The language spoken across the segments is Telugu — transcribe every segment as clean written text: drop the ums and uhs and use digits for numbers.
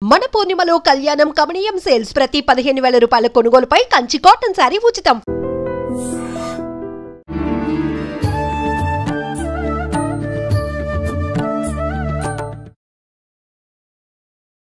మన పూర్ణిమలో కళ్యాణం కమనీయం సేల్స్ ప్రతి 15,000 రూపాయల కొనుగోలుపై కంచి కాటన్ శారీ ఉచితం.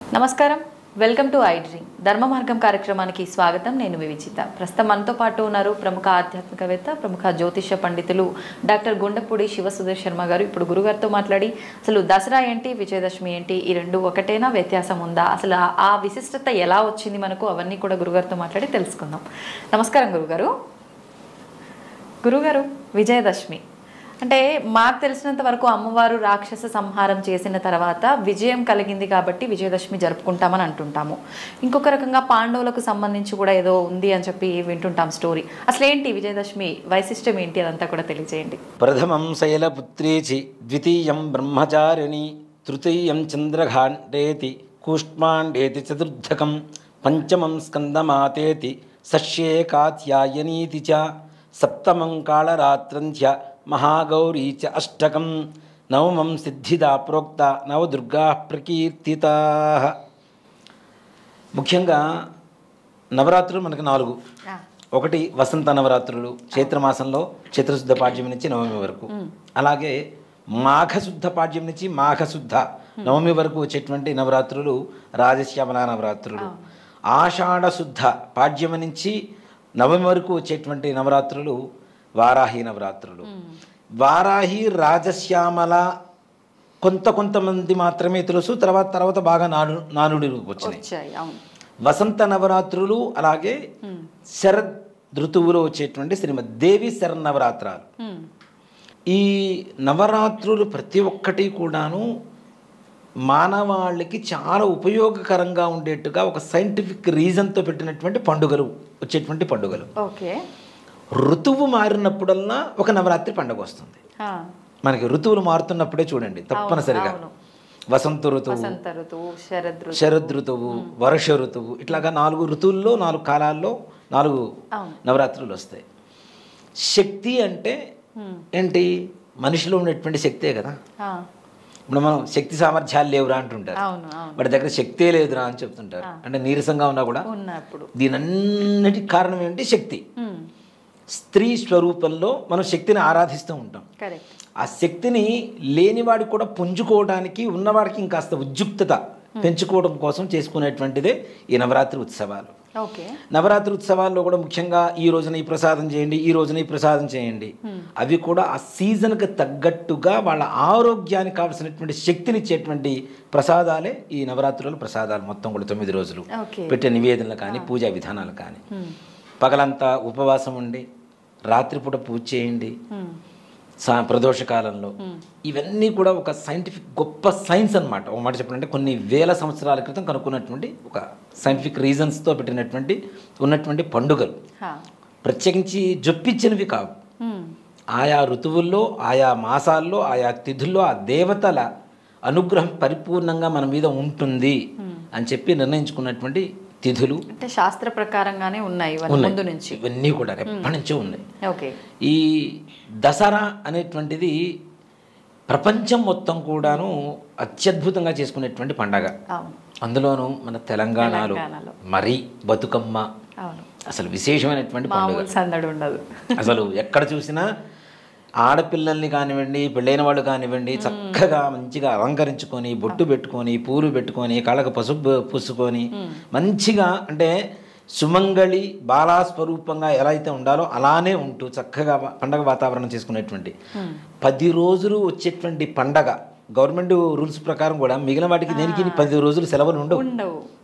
నమస్కారం, వెల్కమ్ టు ఐ డ్రీమ్ ధర్మ మార్గం కార్యక్రమానికి స్వాగతం. నేను వివిచిత. ప్రస్తుతం మనతో పాటు ఉన్నారు ప్రముఖ ఆధ్యాత్మికవేత్త, ప్రముఖ జ్యోతిష పండితులు డాక్టర్ గుండపూడి శివసుధీర్ శర్మ గారు. ఇప్పుడు గురుగారితో మాట్లాడి అసలు దసరా ఏంటి, విజయదశమి ఏంటి, ఈ రెండు ఒకటేనా, వ్యత్యాసం ఉందా, అసలు ఆ విశిష్టత ఎలా వచ్చింది మనకు, అవన్నీ కూడా గురుగారితో మాట్లాడి తెలుసుకుందాం. నమస్కారం గురుగారు. గురుగారు, విజయదశమి అంటే మాకు తెలిసినంత వరకు అమ్మవారు రాక్షస సంహారం చేసిన తర్వాత విజయం కలిగింది కాబట్టి విజయదశమి జరుపుకుంటామని అంటుంటాము. ఇంకొక రకంగా పాండవులకు సంబంధించి కూడా ఏదో ఉంది అని చెప్పి వింటుంటాం స్టోరీ. అసలు ఏంటి విజయదశమి వైశిష్టం ఏంటి, అదంతా కూడా తెలియజేయండి. ప్రథమం శైలపుత్రీచి, ద్వితీయం బ్రహ్మచారిణి, తృతీయం చంద్రఘాండేతి, కూష్మాండేతి చతుర్థకం, పంచమం స్కందమాతేతి, షష్ఠే కాత్యాయనీతి చ, సప్తమం కాళరాత్రంధ్య మహాగౌరీ చ అష్టకం, నవమం సిద్ధిదా ప్రోక్త, నవదుర్గా ప్రకీర్తితా. ముఖ్యంగా నవరాత్రులు మనకు 4. ఒకటి వసంత నవరాత్రులు, చైత్రమాసంలో చైత్రశుద్ధ పాడ్యమి నుంచి నవమి వరకు. అలాగే మాఘశుద్ధ పాడ్యం నుంచి మాఘశుద్ధ నవమి వరకు వచ్చేటువంటి నవరాత్రులు రాజశ్యామల నవరాత్రులు. ఆషాఢ శుద్ధ పాడ్యమి నుంచి నవమి వరకు వచ్చేటువంటి నవరాత్రులు వారాహి నవరాత్రులు. వారాహి, రాజశ్యామల కొంతమంది మాత్రమే తెలుసు, తర్వాత బాగా నానుడికి వచ్చినాయి. వసంత నవరాత్రులు, అలాగే శరద్ ఋతువులో వచ్చేటువంటి శ్రీమద్ దేవి శరన్నవరాత్రాలు. ఈ నవరాత్రులు ప్రతి ఒక్కటి కూడాను మానవాళికి చాలా ఉపయోగకరంగా ఉండేట్టుగా ఒక సైంటిఫిక్ రీజన్తో పెట్టినటువంటి పండుగలు, వచ్చేటువంటి పండుగలు. ఋతువు మారినప్పుడల్లా ఒక నవరాత్రి పండుగ వస్తుంది. మనకి ఋతువులు మారుతున్నప్పుడే చూడండి తప్పనిసరిగా వసంత ఋతువు, శరద్ ఋతువు, వర్ష ఋతువు, ఇట్లాగా 4 ఋతువుల్లో 4 కాలాల్లో 4 నవరాత్రులు వస్తాయి. శక్తి అంటే ఏంటి? మనిషిలో ఉన్నటువంటి శక్తే కదా. ఇప్పుడు మనం శక్తి సామర్థ్యాలు లేవురా అంటుంటారు, వాడి దగ్గర శక్తే లేదురా అని చెప్తుంటారు. అంటే నీరసంగా ఉన్నా కూడా దీని అన్నిటికి కారణం ఏంటి? శక్తి. స్త్రీ స్వరూపంలో మనం శక్తిని ఆరాధిస్తూ ఉంటాం. ఆ శక్తిని లేనివాడికి కూడా పుంజుకోవడానికి, ఉన్నవాడికి ఇంకాస్త ఉద్యుక్తత పెంచుకోవడం కోసం చేసుకునేటువంటిదే ఈ నవరాత్రి ఉత్సవాలు. నవరాత్రి ఉత్సవాల్లో కూడా ముఖ్యంగా ఈ రోజున ఈ ప్రసాదం చేయండి, ఈ రోజున ఈ ప్రసాదం చేయండి, అవి కూడా ఆ సీజన్కి తగ్గట్టుగా వాళ్ళ ఆరోగ్యానికి కావాల్సినటువంటి శక్తిని ఇచ్చేటువంటి ప్రసాదాలే ఈ నవరాత్రుల ప్రసాదాలు. మొత్తం కూడా 9 రోజులు పెట్టే నివేదనలు కానీ, పూజా విధానాలు కానీ, పగలంతా ఉపవాసం ఉండి రాత్రిపూట పూజ చేయండి ప్రదోష కాలంలో. ఇవన్నీ కూడా ఒక సైంటిఫిక్ గొప్ప సైన్స్ అనమాట. ఒక మాట చెప్పాలంటే కొన్ని వేల సంవత్సరాల క్రితం కనుక్కున్నటువంటి ఒక సైంటిఫిక్ రీజన్స్తో ఉన్నటువంటి పండుగలు. ప్రత్యేకించి జొప్పించినవి కావు. ఆయా ఋతువుల్లో, ఆయా మాసాల్లో, ఆయా తిథుల్లో ఆ దేవతల అనుగ్రహం పరిపూర్ణంగా మన మీద ఉంటుంది అని చెప్పి నిర్ణయించుకున్నటువంటి తిథులు. అంటే శాస్త్ర ప్రకారంగానే ఉన్నాయి ముందు నుంచి, ఇవన్నీ కూడా ఎప్పటి నుంచో ఉన్నాయి. ఈ దసరా అనేటువంటిది ప్రపంచం మొత్తం కూడాను అత్యద్భుతంగా చేసుకునేటువంటి పండగ. అందులోనూ మన తెలంగాణలో మరీ బతుకమ్మ అసలు విశేషమైనటువంటి పండుగ. అసలు ఎక్కడ చూసినా ఆడపిల్లల్ని కానివ్వండి, పెళ్ళైన వాళ్ళు కానివ్వండి, చక్కగా మంచిగా అలంకరించుకొని, బొట్టు పెట్టుకొని, పూలు పెట్టుకొని, కళ్ళకు పసుపు పూసుకొని, మంచిగా అంటే సుమంగళి బాలాస్వరూపంగా ఎలా అయితే ఉండాలో అలానే ఉంటూ చక్కగా పండగ వాతావరణం చేసుకునేటువంటి 10 రోజులు వచ్చేటువంటి పండగ. గవర్నమెంట్ రూల్స్ ప్రకారం కూడా మిగిలిన వాటికి దేనికి 10 రోజులు సెలవులు ఉండవు.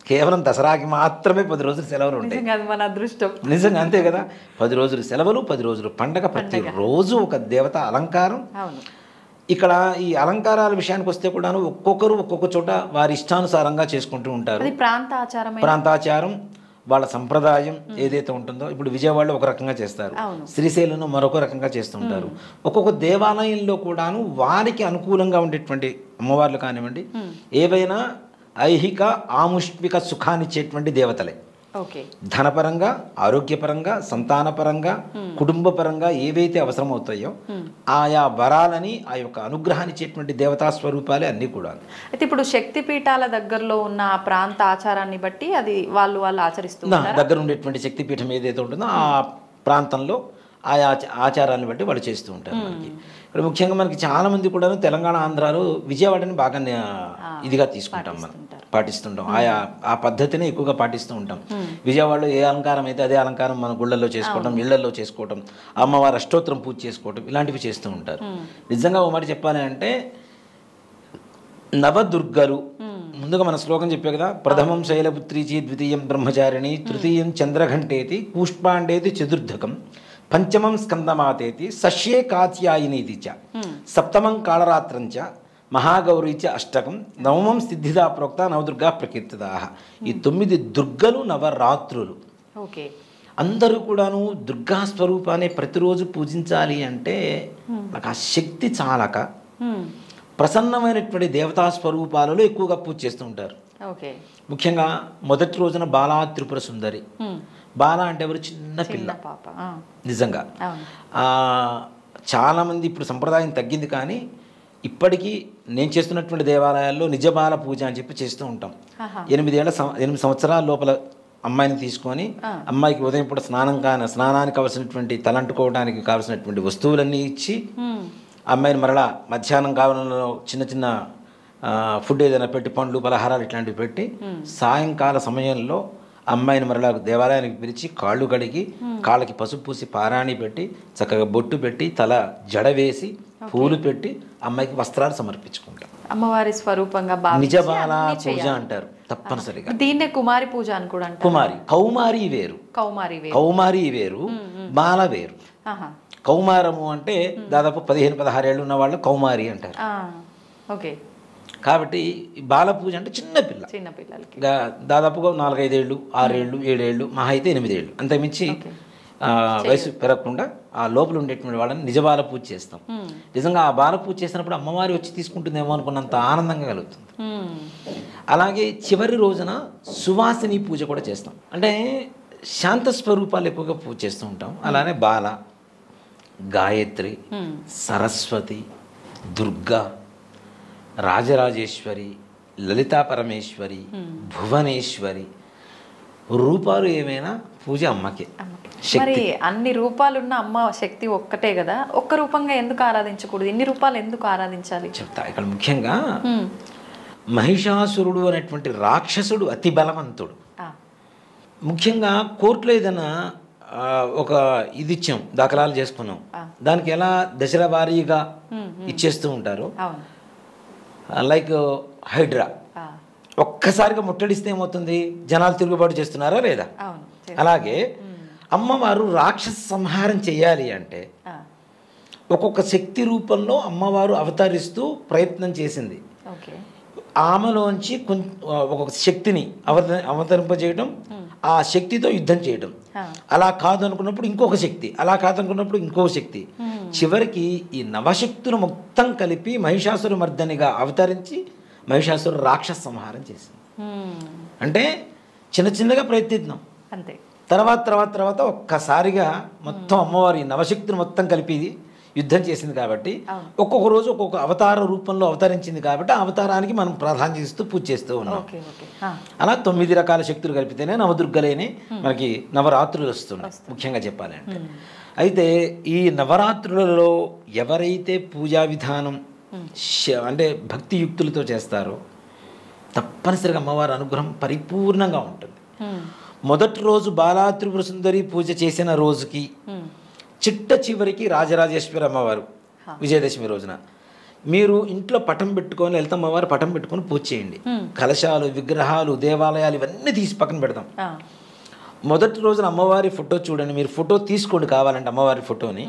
కేవలం దసరాకి మాత్రమే 10 రోజులు సెలవులు ఉంటాయి. మన అదృష్టం నిజంగా, అంతే కదా. 10 రోజులు సెలవులు, 10 రోజులు పండగ, ప్రతిరోజు ఒక దేవత అలంకారం. ఇక్కడ ఈ అలంకారాల విషయానికి వస్తే కూడాను ఒక్కొక్కరు ఒక్కొక్క చోట వారి ఇష్టానుసారంగా చేసుకుంటూ ఉంటారు. ప్రాంతాచారం, వాళ్ళ సంప్రదాయం ఏదైతే ఉంటుందో. ఇప్పుడు విజయవాడలో ఒక రకంగా చేస్తారు, శ్రీశైలంలో మరొక రకంగా చేస్తుంటారు. ఒక్కొక్క దేవాలయంలో కూడాను వారికి అనుకూలంగా ఉండేటువంటి అమ్మవార్లు కానివ్వండి, ఏవైనా ఐహిక ఆముష్మిక సుఖాన్నిచ్చేటువంటి దేవతలే. ఓకే. ధనపరంగా, ఆరోగ్యపరంగా, సంతానపరంగా, కుటుంబపరంగా ఏవైతే అవసరమవుతాయో ఆయా వరాలని, ఆ యొక్క అనుగ్రహాన్ని ఇచ్చేటువంటి దేవతా స్వరూపాలే అన్నీ కూడా. అయితే ఇప్పుడు శక్తి పీఠాల దగ్గరలో ఉన్న ఆ ప్రాంత ఆచారాన్ని బట్టి అది వాళ్ళు ఆచరిస్తున్నారు. దగ్గర ఉండేటువంటి శక్తిపీఠం ఏదైతే ఉంటుందో ఆ ప్రాంతంలో ఆయా ఆచారాన్ని బట్టి వాళ్ళు చేస్తూ ఉంటారు. మనకి ఇక్కడ ముఖ్యంగా మనకి చాలా మంది కూడా తెలంగాణ, ఆంధ్రాలో విజయవాడని బాగా ఇదిగా తీసుకుంటాం, మనం పాటిస్తుంటాం. ఆ పద్ధతిని ఎక్కువగా పాటిస్తూ ఉంటాం. విజయవాడలో ఏ అలంకారం అయితే అదే అలంకారం మన గుళ్ళల్లో చేసుకోవడం, ఇళ్లలో చేసుకోవడం, అమ్మవారి అష్టోత్తరం పూజ చేసుకోవడం, ఇలాంటివి చేస్తూ ఉంటారు. నిజంగా ఒక మాట చెప్పాలి అంటే నవదుర్గలు, ముందుగా మన శ్లోకం చెప్పే కదా, ప్రథమం శైలపుత్రీచి, ద్వితీయం బ్రహ్మచారిణి, తృతీయం చంద్రఘంటేతి, కూష్పాండేతి చతుర్థకం, పంచమం స్కందమాతేతి, సష్యే కాత్యాయినీతి చ, సప్తమం కాళరాత్రంచ, మహాగౌరీచ అష్టకం, నవమం సిద్ధిదా ప్రోక్త, నవదుర్గా ప్రకీర్తిదా. ఈ 9 దుర్గలు నవరాత్రులు. ఓకే. అందరూ కూడాను దుర్గా స్వరూపాన్ని ప్రతిరోజు పూజించాలి అంటే నాకు ఆ శక్తి చాలక ప్రసన్నమైనటువంటి దేవతా స్వరూపాలలో ఎక్కువగా పూజ చేస్తూ ఉంటారు. ఓకే. ముఖ్యంగా మొదటి రోజున బాలా త్రిపుర సుందరి. బాల అంటే ఎవరు? చిన్న పిల్ల. నిజంగా చాలామంది ఇప్పుడు సంప్రదాయం తగ్గింది, కానీ ఇప్పటికీ నేను చేస్తున్నటువంటి దేవాలయాల్లో నిజబాల పూజ అని చెప్పి చేస్తూ ఉంటాం. 8 సంవత్సరాల లోపల అమ్మాయిని తీసుకొని అమ్మాయికి ఉదయం పూట స్నానానికి కావాల్సినటువంటి, తలంటుకోవడానికి కావాల్సినటువంటి వస్తువులన్నీ ఇచ్చి, అమ్మాయిని మరలా మధ్యాహ్నం కావాలలో చిన్న చిన్న ఫుడ్ ఏదైనా పెట్టి, పండ్లు పలహారాలు ఇట్లాంటివి పెట్టి, సాయంకాల సమయంలో అమ్మాయిని మరలా దేవాలయానికి పిలిచి కాళ్ళు కడిగి, కాళ్ళకి పసుపు పూసి పారాణి పెట్టి, చక్కగా బొట్టు పెట్టి, తల జడ వేసి, పూలు పెట్టి అమ్మాయికి వస్త్రాలు సమర్పించుకుంటాం. అమ్మవారి స్వరూపంగా నిజబాల పూజ అంటారు తప్పనిసరిగా. దీన్నే కుమారి పూజ అని కూడా అంటారు. కౌమారి వేరు, కౌమారి వేరు, బాల వేరు. కౌమారము అంటే దాదాపు 15-16 ఏళ్ళు ఉన్న వాళ్ళు కౌమారి అంటారు. ఓకే. కాబట్టి బాల పూజ అంటే చిన్నపిల్లలకి దాదాపుగా 4-5 ఏళ్ళు, 6 ఏళ్ళు, 7 ఏళ్ళు, మహా అయితే 8 ఏళ్ళు, అంతకుమించి వయసు పెరగకుండా ఆ లోపల ఉండేటువంటి వాళ్ళని నిజబాల పూజ చేస్తాం. నిజంగా ఆ బాల పూజ చేసినప్పుడు అమ్మవారి వచ్చి తీసుకుంటుందేమో అనుకున్నంత ఆనందంగా కలుగుతుంది. అలాగే చివరి రోజున సువాసిని పూజ కూడా చేస్తాం. అంటే శాంత స్వరూపాలు ఎక్కువగా పూజ చేస్తూ ఉంటాం. అలానే బాల, గాయత్రి, సరస్వతి, దుర్గా, రాజరాజేశ్వరి, లలితా పరమేశ్వరి, భువనేశ్వరి రూపాలు ఏమైనా పూజ అమ్మకే. మరి అన్ని రూపాలున్న అమ్మ శక్తి ఒక్కటే కదా, ఒక్క రూపంగా ఎందుకు ఆరాధించకూడదు? ఇన్ని రూపాలు ఎందుకు ఆరాధించాలి చెప్తా. ఇక్కడ ముఖ్యంగా మహిషాసురుడు అనేటువంటి రాక్షసుడు అతి బలవంతుడు. ముఖ్యంగా కోర్టులో ఏదైనా ఒక ఇది ఇచ్చాం, దాఖలాలు చేసుకున్నాం, దానికి ఎలా దశల వారీగా ఇచ్చేస్తూ ఉంటారు. లైక్ హైడ్రా ఒక్కసారిగా ముట్టడిస్తే ఏమవుతుంది? జనాలు తిరుగుబాటు చేస్తున్నారా లేదా? అలాగే అమ్మవారు రాక్షస సంహారం చేయాలి అంటే ఒక్కొక్క శక్తి రూపంలో అమ్మవారు అవతరిస్తూ ప్రయత్నం చేసింది. ఆమెలోంచి ఒక్కొక్క శక్తిని అవతరింపజేయడం, ఆ శక్తితో యుద్ధం చేయడం. అలా కాదనుకున్నప్పుడు ఇంకొక శక్తి, అలా కాదనుకున్నప్పుడు ఇంకొక శక్తి, చివరికి ఈ నవశక్తులు మొత్తం కలిపి మహిషాసుర మర్దనిగా అవతరించి మహిషాసుర రాక్షస సంహారం చేసింది. అంటే చిన్న చిన్నగా ప్రయత్నిద్దాం, అంతే. తర్వాత ఒక్కసారిగా మొత్తం అమ్మవారి నవశక్తిని మొత్తం కలిపి యుద్ధం చేసింది. కాబట్టి ఒక్కొక్క రోజు ఒక్కొక్క అవతార రూపంలో అవతరించింది. కాబట్టి ఆ అవతారానికి మనం ప్రాధాన్యత ఇస్తూ పూజ చేస్తూ ఉన్నాం. అలా 9 రకాల శక్తులు కలిపితేనే నవదుర్గలేని మనకి నవరాత్రులు వస్తున్నాయి, ముఖ్యంగా చెప్పాలంటే. అయితే ఈ నవరాత్రులలో ఎవరైతే పూజా విధానం అంటే భక్తియుక్తులతో చేస్తారో తప్పనిసరిగా అమ్మవారి అనుగ్రహం పరిపూర్ణంగా ఉంటుంది. మొదటి రోజు బాలా త్రిపుర సుందరి పూజ చేసిన రోజుకి చిట్ట చివరికి రాజరాజేశ్వరి అమ్మవారు విజయదశమి రోజున మీరు ఇంట్లో పటం పెట్టుకొని లలితమ్మవారు పటం పెట్టుకొని పూజ చేయండి. కలశాలు, విగ్రహాలు, దేవాలయాలు ఇవన్నీ తీసి పక్కన పెడతాం. మొదటి రోజున అమ్మవారి ఫోటో చూడండి, మీరు ఫోటో తీసుకోండి కావాలంటే అమ్మవారి ఫోటోని.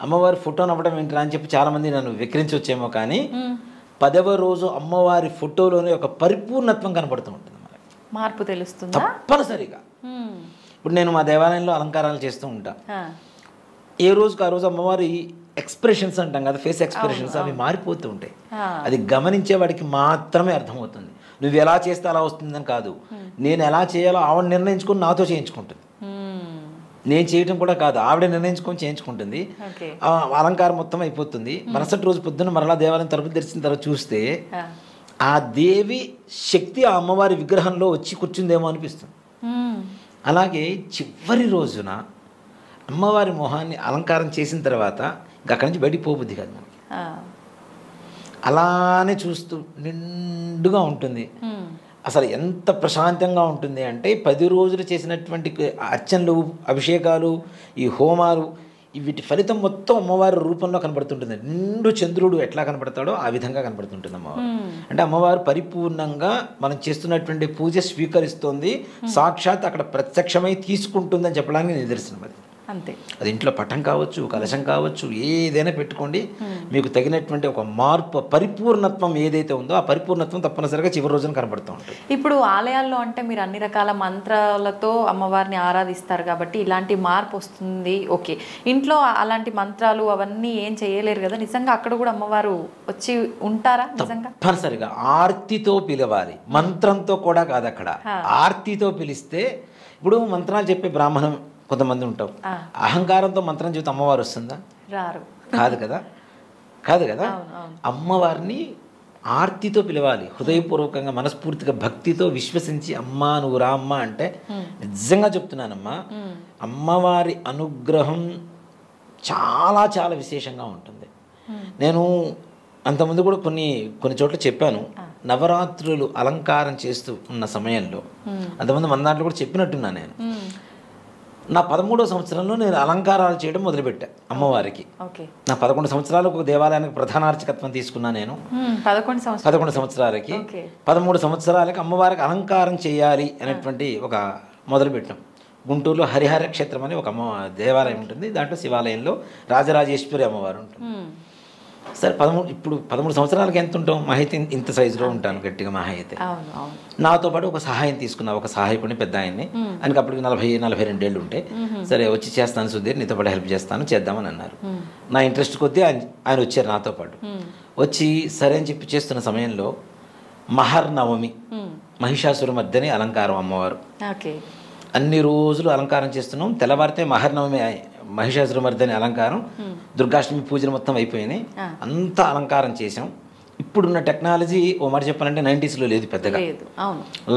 అమ్మవారి ఫోటోని అవ్వడం ఏంటరా అని చెప్పి చాలామంది నన్ను విక్రించవచ్చేమో, కానీ 10వ రోజు అమ్మవారి ఫోటోలోనే ఒక పరిపూర్ణత్వం కనబడుతూ ఉంటుంది, మార్పు తెలుస్తుంది తప్పనిసరిగా. ఇప్పుడు నేను మా దేవాలయంలో అలంకారాలు చేస్తూ ఉంటా. ఏ రోజుకి ఆ రోజు అమ్మవారి ఎక్స్ప్రెషన్స్ అంటాం కదా, ఫేస్ ఎక్స్ప్రెషన్స్, అవి మారిపోతూ ఉంటాయి. అది గమనించే వాడికి మాత్రమే అర్థమవుతుంది. నువ్వు ఎలా చేస్తే అలా వస్తుందని కాదు, నేను ఎలా చేయాలో ఆవిడ నిర్ణయించుకొని నాతో చేయించుకుంటుంది. నేను చేయటం కూడా కాదు, ఆవిడ నిర్ణయించుకొని చేయించుకుంటుంది. అలంకారం మొత్తం అయిపోతుంది. మరుసటి రోజు పొద్దున్న మరలా దేవాలయం తలుపులు తెరిచిన తర్వాత చూస్తే ఆ దేవి శక్తి ఆ అమ్మవారి విగ్రహంలో వచ్చి కూర్చుందేమో అనిపిస్తుంది. అలాగే చివరి రోజున అమ్మవారి మొహాన్ని అలంకారం చేసిన తర్వాత ఇంకా అక్కడి నుంచి బయటికి పోబుద్ది కాదు మనకి. అలానే చూస్తూ నిండుగా ఉంటుంది. అసలు ఎంత ప్రశాంతంగా ఉంటుంది అంటే 10 రోజులు చేసినటువంటి అర్చనలు, అభిషేకాలు, ఈ హోమాలు, వీటి ఫలితం మొత్తం అమ్మవారి రూపంలో కనబడుతుంటుంది. నిండు చంద్రుడు ఎట్లా కనబడతాడో ఆ విధంగా కనబడుతుంటుంది అమ్మవారు. అంటే అమ్మవారు పరిపూర్ణంగా మనం చేస్తున్నటువంటి పూజ స్వీకరిస్తుంది, సాక్షాత్ అక్కడ ప్రత్యక్షమై తీసుకుంటుందని చెప్పడానికి నిదర్శనం అది. అంతే. అది ఇంట్లో పటం కావచ్చు, కలశం కావచ్చు, ఏదైనా పెట్టుకోండి, మీకు తగినటువంటి ఒక మార్పు, పరిపూర్ణత్వం ఏదైతే ఉందో ఆ పరిపూర్ణత్వం తప్పనిసరిగా చివరి రోజున కనబడుతూ ఉంటుంది. ఇప్పుడు ఆలయాల్లో అంటే మీరు అన్ని రకాల మంత్రాలతో అమ్మవారిని ఆరాధిస్తారు కాబట్టి ఇలాంటి మార్పు వస్తుంది. ఓకే, ఇంట్లో అలాంటి మంత్రాలు అవన్నీ ఏం చేయలేరు కదా, నిజంగా అక్కడ కూడా అమ్మవారు వచ్చి ఉంటారా? నిజంగా తప్పనిసరిగా ఆర్తితో పిలవాలి, మంత్రంతో కూడా కాదు. అక్కడ ఆర్తితో పిలిస్తే, ఇప్పుడు మంత్రాలు చెప్పే బ్రాహ్మణం కొంతమంది ఉంటాం, అహంకారంతో మంత్రం చెబితే అమ్మవారు వస్తుందా? రారు. కాదు కదా, కాదు కదా. అమ్మవారిని ఆర్తితో పిలవాలి, హృదయపూర్వకంగా మనస్ఫూర్తిగా భక్తితో విశ్వసించి అమ్మా నువ్వు రా అమ్మ అంటే, నిజంగా చెప్తున్నానమ్మా, అమ్మవారి అనుగ్రహం చాలా చాలా విశేషంగా ఉంటుంది. నేను అంతకుముందు కూడా కొన్ని చోట్ల చెప్పాను, నవరాత్రులు అలంకారం చేస్తూ ఉన్న సమయంలో, అంతమంది మన దాంట్లో కూడా చెప్పినట్టున్నా నేను. నా 13వ సంవత్సరంలో నేను అలంకారాలు చేయడం మొదలుపెట్టా అమ్మవారికి. నా 11 సంవత్సరాలకు ఒక దేవాలయానికి ప్రధానార్చకత్వం తీసుకున్నా నేను. 11 సంవత్సరాలకి 13 సంవత్సరాలకి అమ్మవారికి అలంకారం చేయాలి అనేటువంటి ఒక మొదలుపెట్టాం. గుంటూరులో హరిహర క్షేత్రం అని ఒక దేవాలయం ఉంటుంది, దాంట్లో శివాలయంలో రాజరాజేశ్వరి అమ్మవారు ఉంటుంది. సరే, ఇప్పుడు 13 సంవత్సరాలకి ఎంత ఉంటాం? మహా అయితే ఇంత సైజులో ఉంటాను గట్టిగా, మహా అయితే. నాతో పాటు ఒక సహాయం తీసుకున్నా, ఒక సహాయకుడిని, పెద్ద ఆయన్ని. ఆయనకి అప్పటికి 40-42 ఏళ్ళు ఉంటే, సరే వచ్చి చేస్తాను సుధీర్, నీతో పాటు హెల్ప్ చేస్తాను, చేద్దామని అన్నారు. నా ఇంట్రెస్ట్ కొద్దీ ఆయన వచ్చారు నాతో పాటు. వచ్చి సరే అని చెప్పి చేస్తున్న సమయంలో మహర్నవమి, మహిషాసురమర్దిని అలంకారం అమ్మవారు. అన్ని రోజులు అలంకారం చేస్తున్నాం. తెల్లవారితే మహర్నవమి, మహిషాసురమర్దిని అలంకారం, దుర్గాష్టమి పూజలు మొత్తం అయిపోయినాయి, అంతా అలంకారం చేసాం. ఇప్పుడున్న టెక్నాలజీ ఓ మాట చెప్పాలంటే 90sలో లేదు పెద్దగా.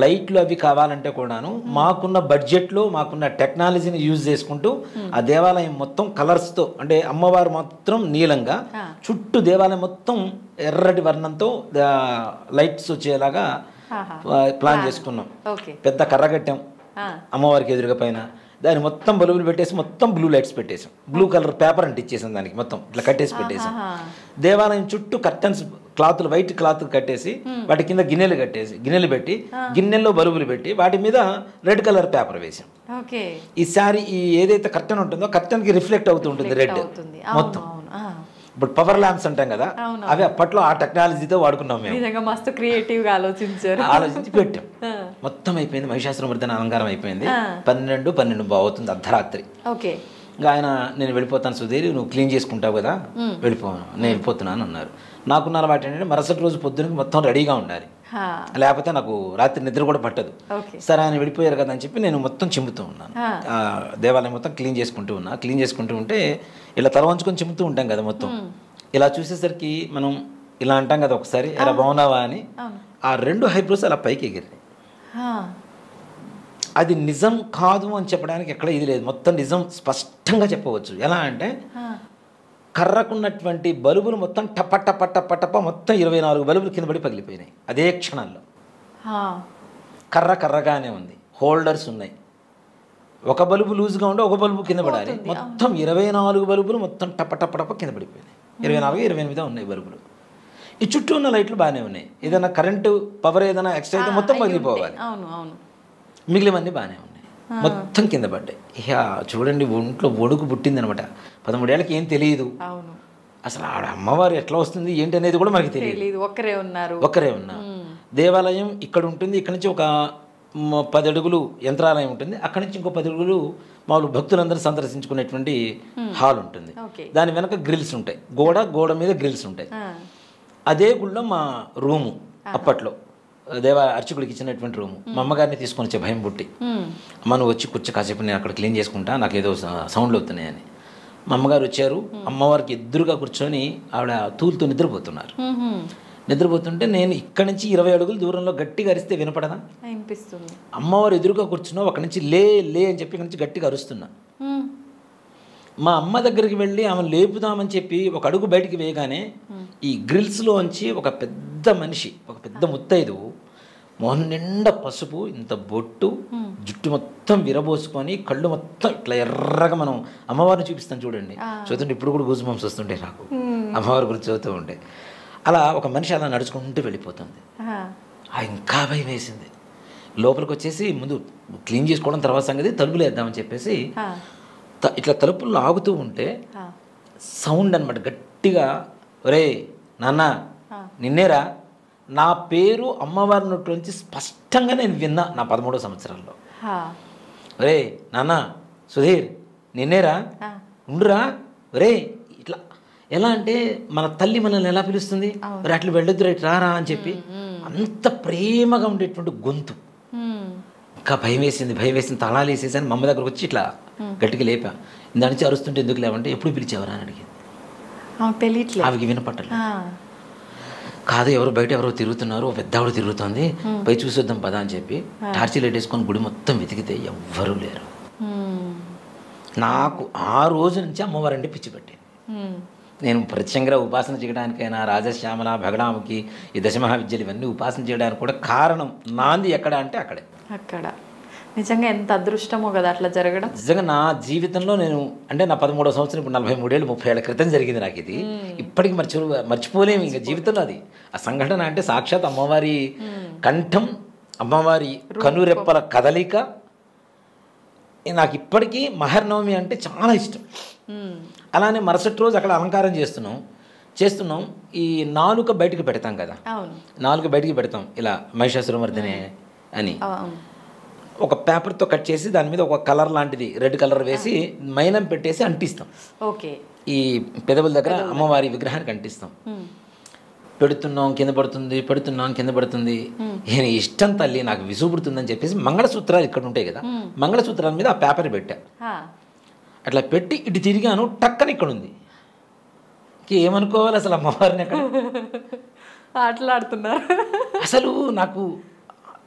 లైట్లు అవి కావాలంటే కూడాను మాకున్న బడ్జెట్లో, మాకున్న టెక్నాలజీని యూజ్ చేసుకుంటూ ఆ దేవాలయం మొత్తం కలర్స్తో, అంటే అమ్మవారు మొత్తం నీలంగా, చుట్టూ దేవాలయం మొత్తం ఎర్రటి వర్ణంతో లైట్స్ వచ్చేలాగా ప్లాన్ చేసుకున్నాం. పెద్ద కర్ర కట్టాం అమ్మవారికి ఎదురుగా, పైన దాన్ని మొత్తం బల్బులు పెట్టేసి మొత్తం బ్లూ లైట్స్ పెట్టేసాం. బ్లూ కలర్ పేపర్ అంటే ఇచ్చేసాం దానికి, మొత్తం ఇట్లా కట్టేసి పెట్టేసాం. దేవాలయం చుట్టూ కర్టన్స్, క్లాతులు, వైట్ క్లాత్ కట్టేసి వాటి కింద గిన్నెలు పెట్టి గిన్నెల్లో బల్బులు పెట్టి వాటి మీద రెడ్ కలర్ పేపర్ వేసాం. ఈ సారీ ఏదైతే కర్టన్ ఉంటుందో కర్టన్కి రిఫ్లెక్ట్ అవుతూ ఉంటుంది రెడ్ మొత్తం. ఇప్పుడు పవర్ ల్యాంప్స్ అంటాం కదా, అవి అప్పట్లో ఆ టెక్నాలజీతో వాడుకున్నాం మేము. మస్తు క్రియేటివ్గా ఆలోచించి పెట్టాం. మొత్తం అయిపోయింది, మహిషాసురమర్దిని అలంకారం అయిపోయింది. 12 అవుతుంది అర్ధరాత్రి. ఇంకా ఆయన, నేను వెళ్ళిపోతాను సుధీర్, నువ్వు క్లీన్ చేసుకుంటావు కదా, నేను వెళ్ళిపోతున్నాను అన్నారు. నాకున్న అలవాటు ఏంటంటే మరుసటి రోజు పొద్దునకి మొత్తం రెడీగా ఉండాలి, లేకపోతే నాకు రాత్రి నిద్ర కూడా పట్టదు. సరే ఆయన వెళ్ళిపోయారు కదా అని చెప్పి నేను మొత్తం చిమ్ముతూ ఉన్నాను, దేవాలయం మొత్తం క్లీన్ చేసుకుంటూ ఉంటే ఇలా తల వంచుకొని చిమ్ముతూ ఉంటాం కదా మొత్తం. ఇలా చూసేసరికి మనం ఇలా అంటాం కదా ఒకసారి, ఎలా బాగున్నావా అని, ఆ 2 హైబ్రోస్ అలా పైకి ఎగిరినాయి. అది నిజం కాదు అని చెప్పడానికి ఎక్కడ ఇది లేదు, మొత్తం నిజం స్పష్టంగా చెప్పవచ్చు. ఎలా అంటే కర్రకున్నటువంటి బల్బులు మొత్తం టప మొత్తం 24 బల్బులు కింద పడి పగిలిపోయినాయి అదే క్షణంలో. కర్రగానే ఉంది, హోల్డర్స్ ఉన్నాయి. ఒక బల్బు లూజ్గా ఉంటే ఒక బల్బు కింద పడాలి, మొత్తం 24 బల్బులు మొత్తం టప కింద పడిపోయినాయి. 24-28 ఉన్నాయి బల్బులు. ఈ చుట్టూ ఉన్న లైట్లు బాగానే ఉన్నాయి. ఏదైనా కరెంటు పవర్ ఏదైనా ఎక్స్ట్రా అయితే మొత్తం పగిలిపోవాలి, మిగిలినవన్నీ బాగానే ఉన్నాయి, మొత్తం కింద పడ్డాయి. ఇక చూడండి, ఒంట్లో వణుకు పుట్టింది అనమాట. 13 ఏళ్ళకి ఏం తెలియదు అసలు, ఆడ అమ్మవారు ఎట్లా వస్తుంది ఏంటి అనేది కూడా మనకి తెలియదు. ఒక్కరే ఉన్నారు. దేవాలయం ఇక్కడ ఉంటుంది, ఇక్కడ నుంచి ఒక 10 అడుగులు యంత్రాలయం ఉంటుంది, అక్కడి నుంచి ఇంకో 10 అడుగులు మామూలు భక్తులందరూ సందర్శించుకునేటువంటి హాల్ ఉంటుంది. దాని వెనక గ్రిల్స్ ఉంటాయి, గోడ మీద గ్రిల్స్ ఉంటాయి. అదే గుళ్ళో మా రూము అప్పట్లో అర్చకుడికి ఇచ్చినటువంటి రూము. మా అమ్మగారిని తీసుకొని వచ్చే భయం పుట్టి, అమ్మ నువ్వు వచ్చి కూర్చో కాసేపు, నేను అక్కడ క్లీన్ చేసుకుంటా, నాకు ఏదో సౌండ్లు అవుతున్నాయని. మా అమ్మగారు వచ్చారు. అమ్మవారికి ఎదురుగా కూర్చొని ఆవిడ తూలుతూ నిద్రపోతున్నారు. నిద్రపోతుంటే నేను ఇక్కడి నుంచి 20 అడుగుల దూరంలో గట్టిగా అరిస్తే వినపడదా? అనిపిస్తుంది. అమ్మవారు ఎదురుగా కూర్చున్నా ఒక నుంచి లే లే అని చెప్పి ఇక్కడి నుంచి గట్టిగా అరుస్తున్నా. మా అమ్మ దగ్గరికి వెళ్ళి ఆమెను లేపుదామని చెప్పి ఒక అడుగు బయటికి వేయగానే ఈ గ్రిల్స్లోంచి ఒక పెద్ద మనిషి, ఒక పెద్ద ముత్తైదు, మొహం నిండా పసుపు, ఇంత బొట్టు, జుట్టు మొత్తం విరబోసుకొని, కళ్ళు మొత్తం ఇట్లా ఎర్రగా, మనం అమ్మవారిని చూపిస్తాం చూడండి, చూస్తుంటే ఇప్పుడు కూడా గూజ్ బంప్స్ వస్తుంటే నాకు అమ్మవారి గురించి చదువుతూ ఉంటే. అలా ఒక మనిషి అలా నడుచుకుంటూ వెళ్ళిపోతుంది. ఇంకా భయం వేసింది. లోపలికి వచ్చేసి ముందు క్లీన్ చేసుకోవడం తర్వాత సంగతి, తలుపులు వేద్దామని చెప్పేసి ఇట్లా తలుపులు లాగుతూ ఉంటే సౌండ్ అనమాట గట్టిగా, ఒరే నాన్న నిన్నేరా, నా పేరు అమ్మవారి నోటి నుంచి స్పష్టంగా నేను విన్నా నా 13వ సంవత్సరాల్లో. ఒరే నాన్న సుధీర్ నిన్నేరా, ఉండురా, ఒరే ఇట్లా. ఎలా అంటే మన తల్లి మనల్ని ఎలా పిలుస్తుంది, ఒరే అట్లా వెళ్ళొద్దు రైట్ రారా అని చెప్పి, అంత ప్రేమగా ఉండేటువంటి గొంతు. ఇంకా భయం వేసింది. తాళాలు వేసేసాను. మా అమ్మ దగ్గరకు వచ్చి ఇట్లా గట్టిగా లేపా. దాని నుంచి అరుస్తుంటే ఎందుకు లేవంటే ఎప్పుడు పిలిచేవరా అని అడిగింది. తెలియట్లేదు, ఆవికి వినపట్టలేదు. కాదు ఎవరు బయట ఎవరో తిరుగుతున్నారు, పెద్ద ఆవిడ తిరుగుతుంది, పై చూసొద్దాం పదా అని చెప్పి టార్చ్ లైట్ వేసుకొని గుడి మొత్తం వెతికితే ఎవ్వరూ లేరు. నాకు ఆ రోజు నుంచి అమ్మవారంటే పిచ్చి పట్టింది. నేను ప్రత్యంగా ఉపాసన చేయడానికైనా రాజశ్యామల భగడాముకి ఈ దశమహావిద్యలు ఇవన్నీ ఉపాసన చేయడానికి కూడా కారణం నాంది ఎక్కడ అంటే అక్కడే. అక్కడ నిజంగా ఎంత అదృష్టమో కదా అట్లా జరగడం. నిజంగా నా జీవితంలో నేను అంటే నా 13వ సంవత్సరం, ఇప్పుడు 43 ఏళ్ళు 30 ఏళ్ల క్రితం జరిగింది నాకు ఇది. ఇప్పటికి మర్చిపోలేము ఇంకా జీవితంలో అది. ఆ సంఘటన అంటే సాక్షాత్ అమ్మవారి కంఠం, అమ్మవారి కనురెప్పల కదలిక. నాకు ఇప్పటికీ మహర్నవమి అంటే చాలా ఇష్టం. అలానే మరుసటి రోజు అక్కడ అలంకారం చేస్తున్నాం. ఈ నాలుక బయటికి పెడతాం కదా, నాలుక బయటికి పెడతాం ఇలా మహిషాసురమర్దిని అని. ఒక పేపర్తో కట్ చేసి దాని మీద ఒక కలర్ లాంటిది రెడ్ కలర్ వేసి మైనం పెట్టేసి అంటిస్తాం. ఈ పెదవుల దగ్గర అమ్మవారి విగ్రహానికి అంటిస్తాం. పెడుతున్నాం కింద పడుతుంది. ఈయన ఇష్టం తల్లి నాకు విసుగుపుడుతుందని చెప్పేసి మంగళసూత్రాలు ఇక్కడ ఉంటాయి కదా, మంగళసూత్రాల మీద ఆ పేపర్ పెట్టా. అట్లా పెట్టి ఇటు తిరిగాను, టక్కని ఇక్కడ ఉంది. ఏమనుకోవాలి అసలు అమ్మవారిని అక్కడ ఆటలాడుతున్నారు. అసలు నాకు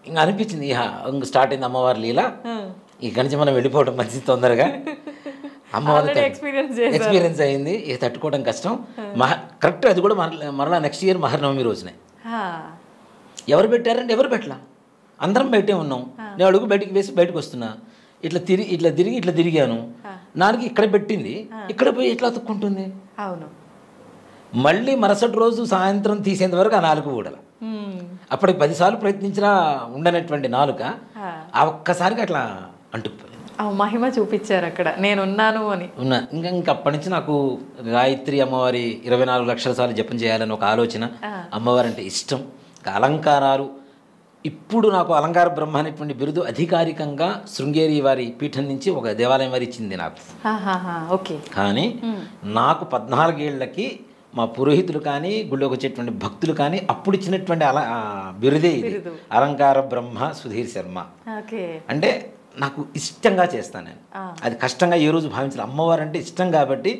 ఇంకా అనిపించింది, ఇంక స్టార్ట్ అయింది అమ్మవారి లీల, ఇక్కడి నుంచి మనం వెళ్ళిపోవడం మంచిది తొందరగా. అమ్మవారి ఎక్స్పీరియన్స్ అయింది, ఇది తట్టుకోవడం కష్టం. కరెక్ట్ అది కూడా మరలా నెక్స్ట్ ఇయర్ మహర్నవమి రోజునే. ఎవరు పెట్టారంటే ఎవరు పెట్టలా, అందరం బయటే ఉన్నాం. నేను అడుగు బయటికి వేసి బయటకు వస్తున్నా, ఇట్లా తిరిగాను, నాలుగు ఇక్కడ పెట్టింది, ఇక్కడ పోయి ఎట్లా అతుక్కుంటుంది. అవును, మళ్ళీ మరుసటి రోజు సాయంత్రం తీసేంత వరకు ఆ నాలుగు ఊడల. అప్పటికి 10 సార్లు ప్రయత్నించినా ఉండనటువంటి నాలుక ఆ ఒక్కసారిగా అట్లా అంటుకుపోయింది. మహిమ చూపించారు అక్కడ, నేనున్నాను అని. ఇంకా అప్పటి నుంచి నాకు గాయత్రి అమ్మవారి 24 లక్షల సార్లు జపం చేయాలని ఒక ఆలోచన. అమ్మవారి అంటే ఇష్టం. అలంకారాలు, ఇప్పుడు నాకు అలంకార బ్రహ్మ అనేటువంటి బిరుదు అధికారికంగా శృంగేరి వారి పీఠం నుంచి ఒక దేవాలయం వారి ఇచ్చింది నాకు. కానీ నాకు 14 ఏళ్లకి మా పురోహితులు కానీ గుళ్ళోకి వచ్చేటువంటి భక్తులు కానీ అప్పుడు ఇచ్చినటువంటి బిరుదే ఇది, అలంకార బ్రహ్మ సుధీర్ శర్మ. అంటే నాకు ఇష్టంగా చేస్తాను నేను, అది కష్టంగా ఏ రోజు భావించాలి. అమ్మవారు అంటే ఇష్టం కాబట్టి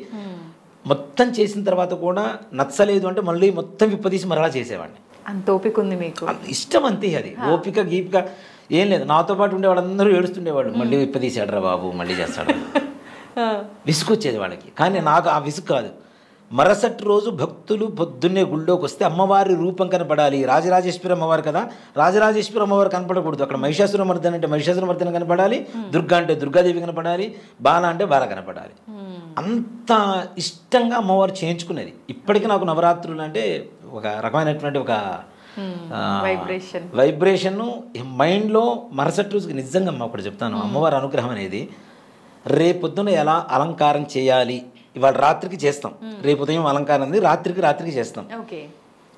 మొత్తం చేసిన తర్వాత కూడా నచ్చలేదు అంటే మళ్ళీ మొత్తం విప్పదీసి మరలా చేసేవాడిని. అంత ఓపిక ఉంది మీకు, ఇష్టం అంతే. అది ఓపిక గీపిక ఏం లేదు. నాతో పాటు ఉండే వాళ్ళందరూ ఏడుస్తుండేవాళ్ళు, మళ్ళీ విప్పదీసాడరా బాబు, మళ్ళీ చేస్తాడు, విసుకొచ్చేది వాళ్ళకి. కానీ నాకు ఆ విసుగు కాదు. మరుసటి రోజు భక్తులు పొద్దున్నే గుళ్ళోకి వస్తే అమ్మవారి రూపం కనపడాలి. రాజరాజేశ్వరి అమ్మవారు కదా, రాజరాజేశ్వరి అమ్మవారు కనపడకూడదు. అక్కడ మహిషాసురమర్దన అంటే మహిషాసురమర్దన కనపడాలి, దుర్గా అంటే దుర్గాదేవి కనపడాలి, బాల అంటే బాల కనపడాలి. అంత ఇష్టంగా అమ్మవారు చేయించుకునేది. ఇప్పటికీ నాకు నవరాత్రులు అంటే ఒక రకమైనటువంటి ఒక వైబ్రేషన్ మైండ్లో. మరుసటి రోజుకి నిజంగా ఒకటి చెప్తాను, అమ్మవారి అనుగ్రహం అనేది రేపొద్దున ఎలా అలంకారం చేయాలి, ఇవాళ రాత్రికి చేస్తాం, రేపు ఉదయం అలంకారం అనేది రాత్రికి చేస్తాం.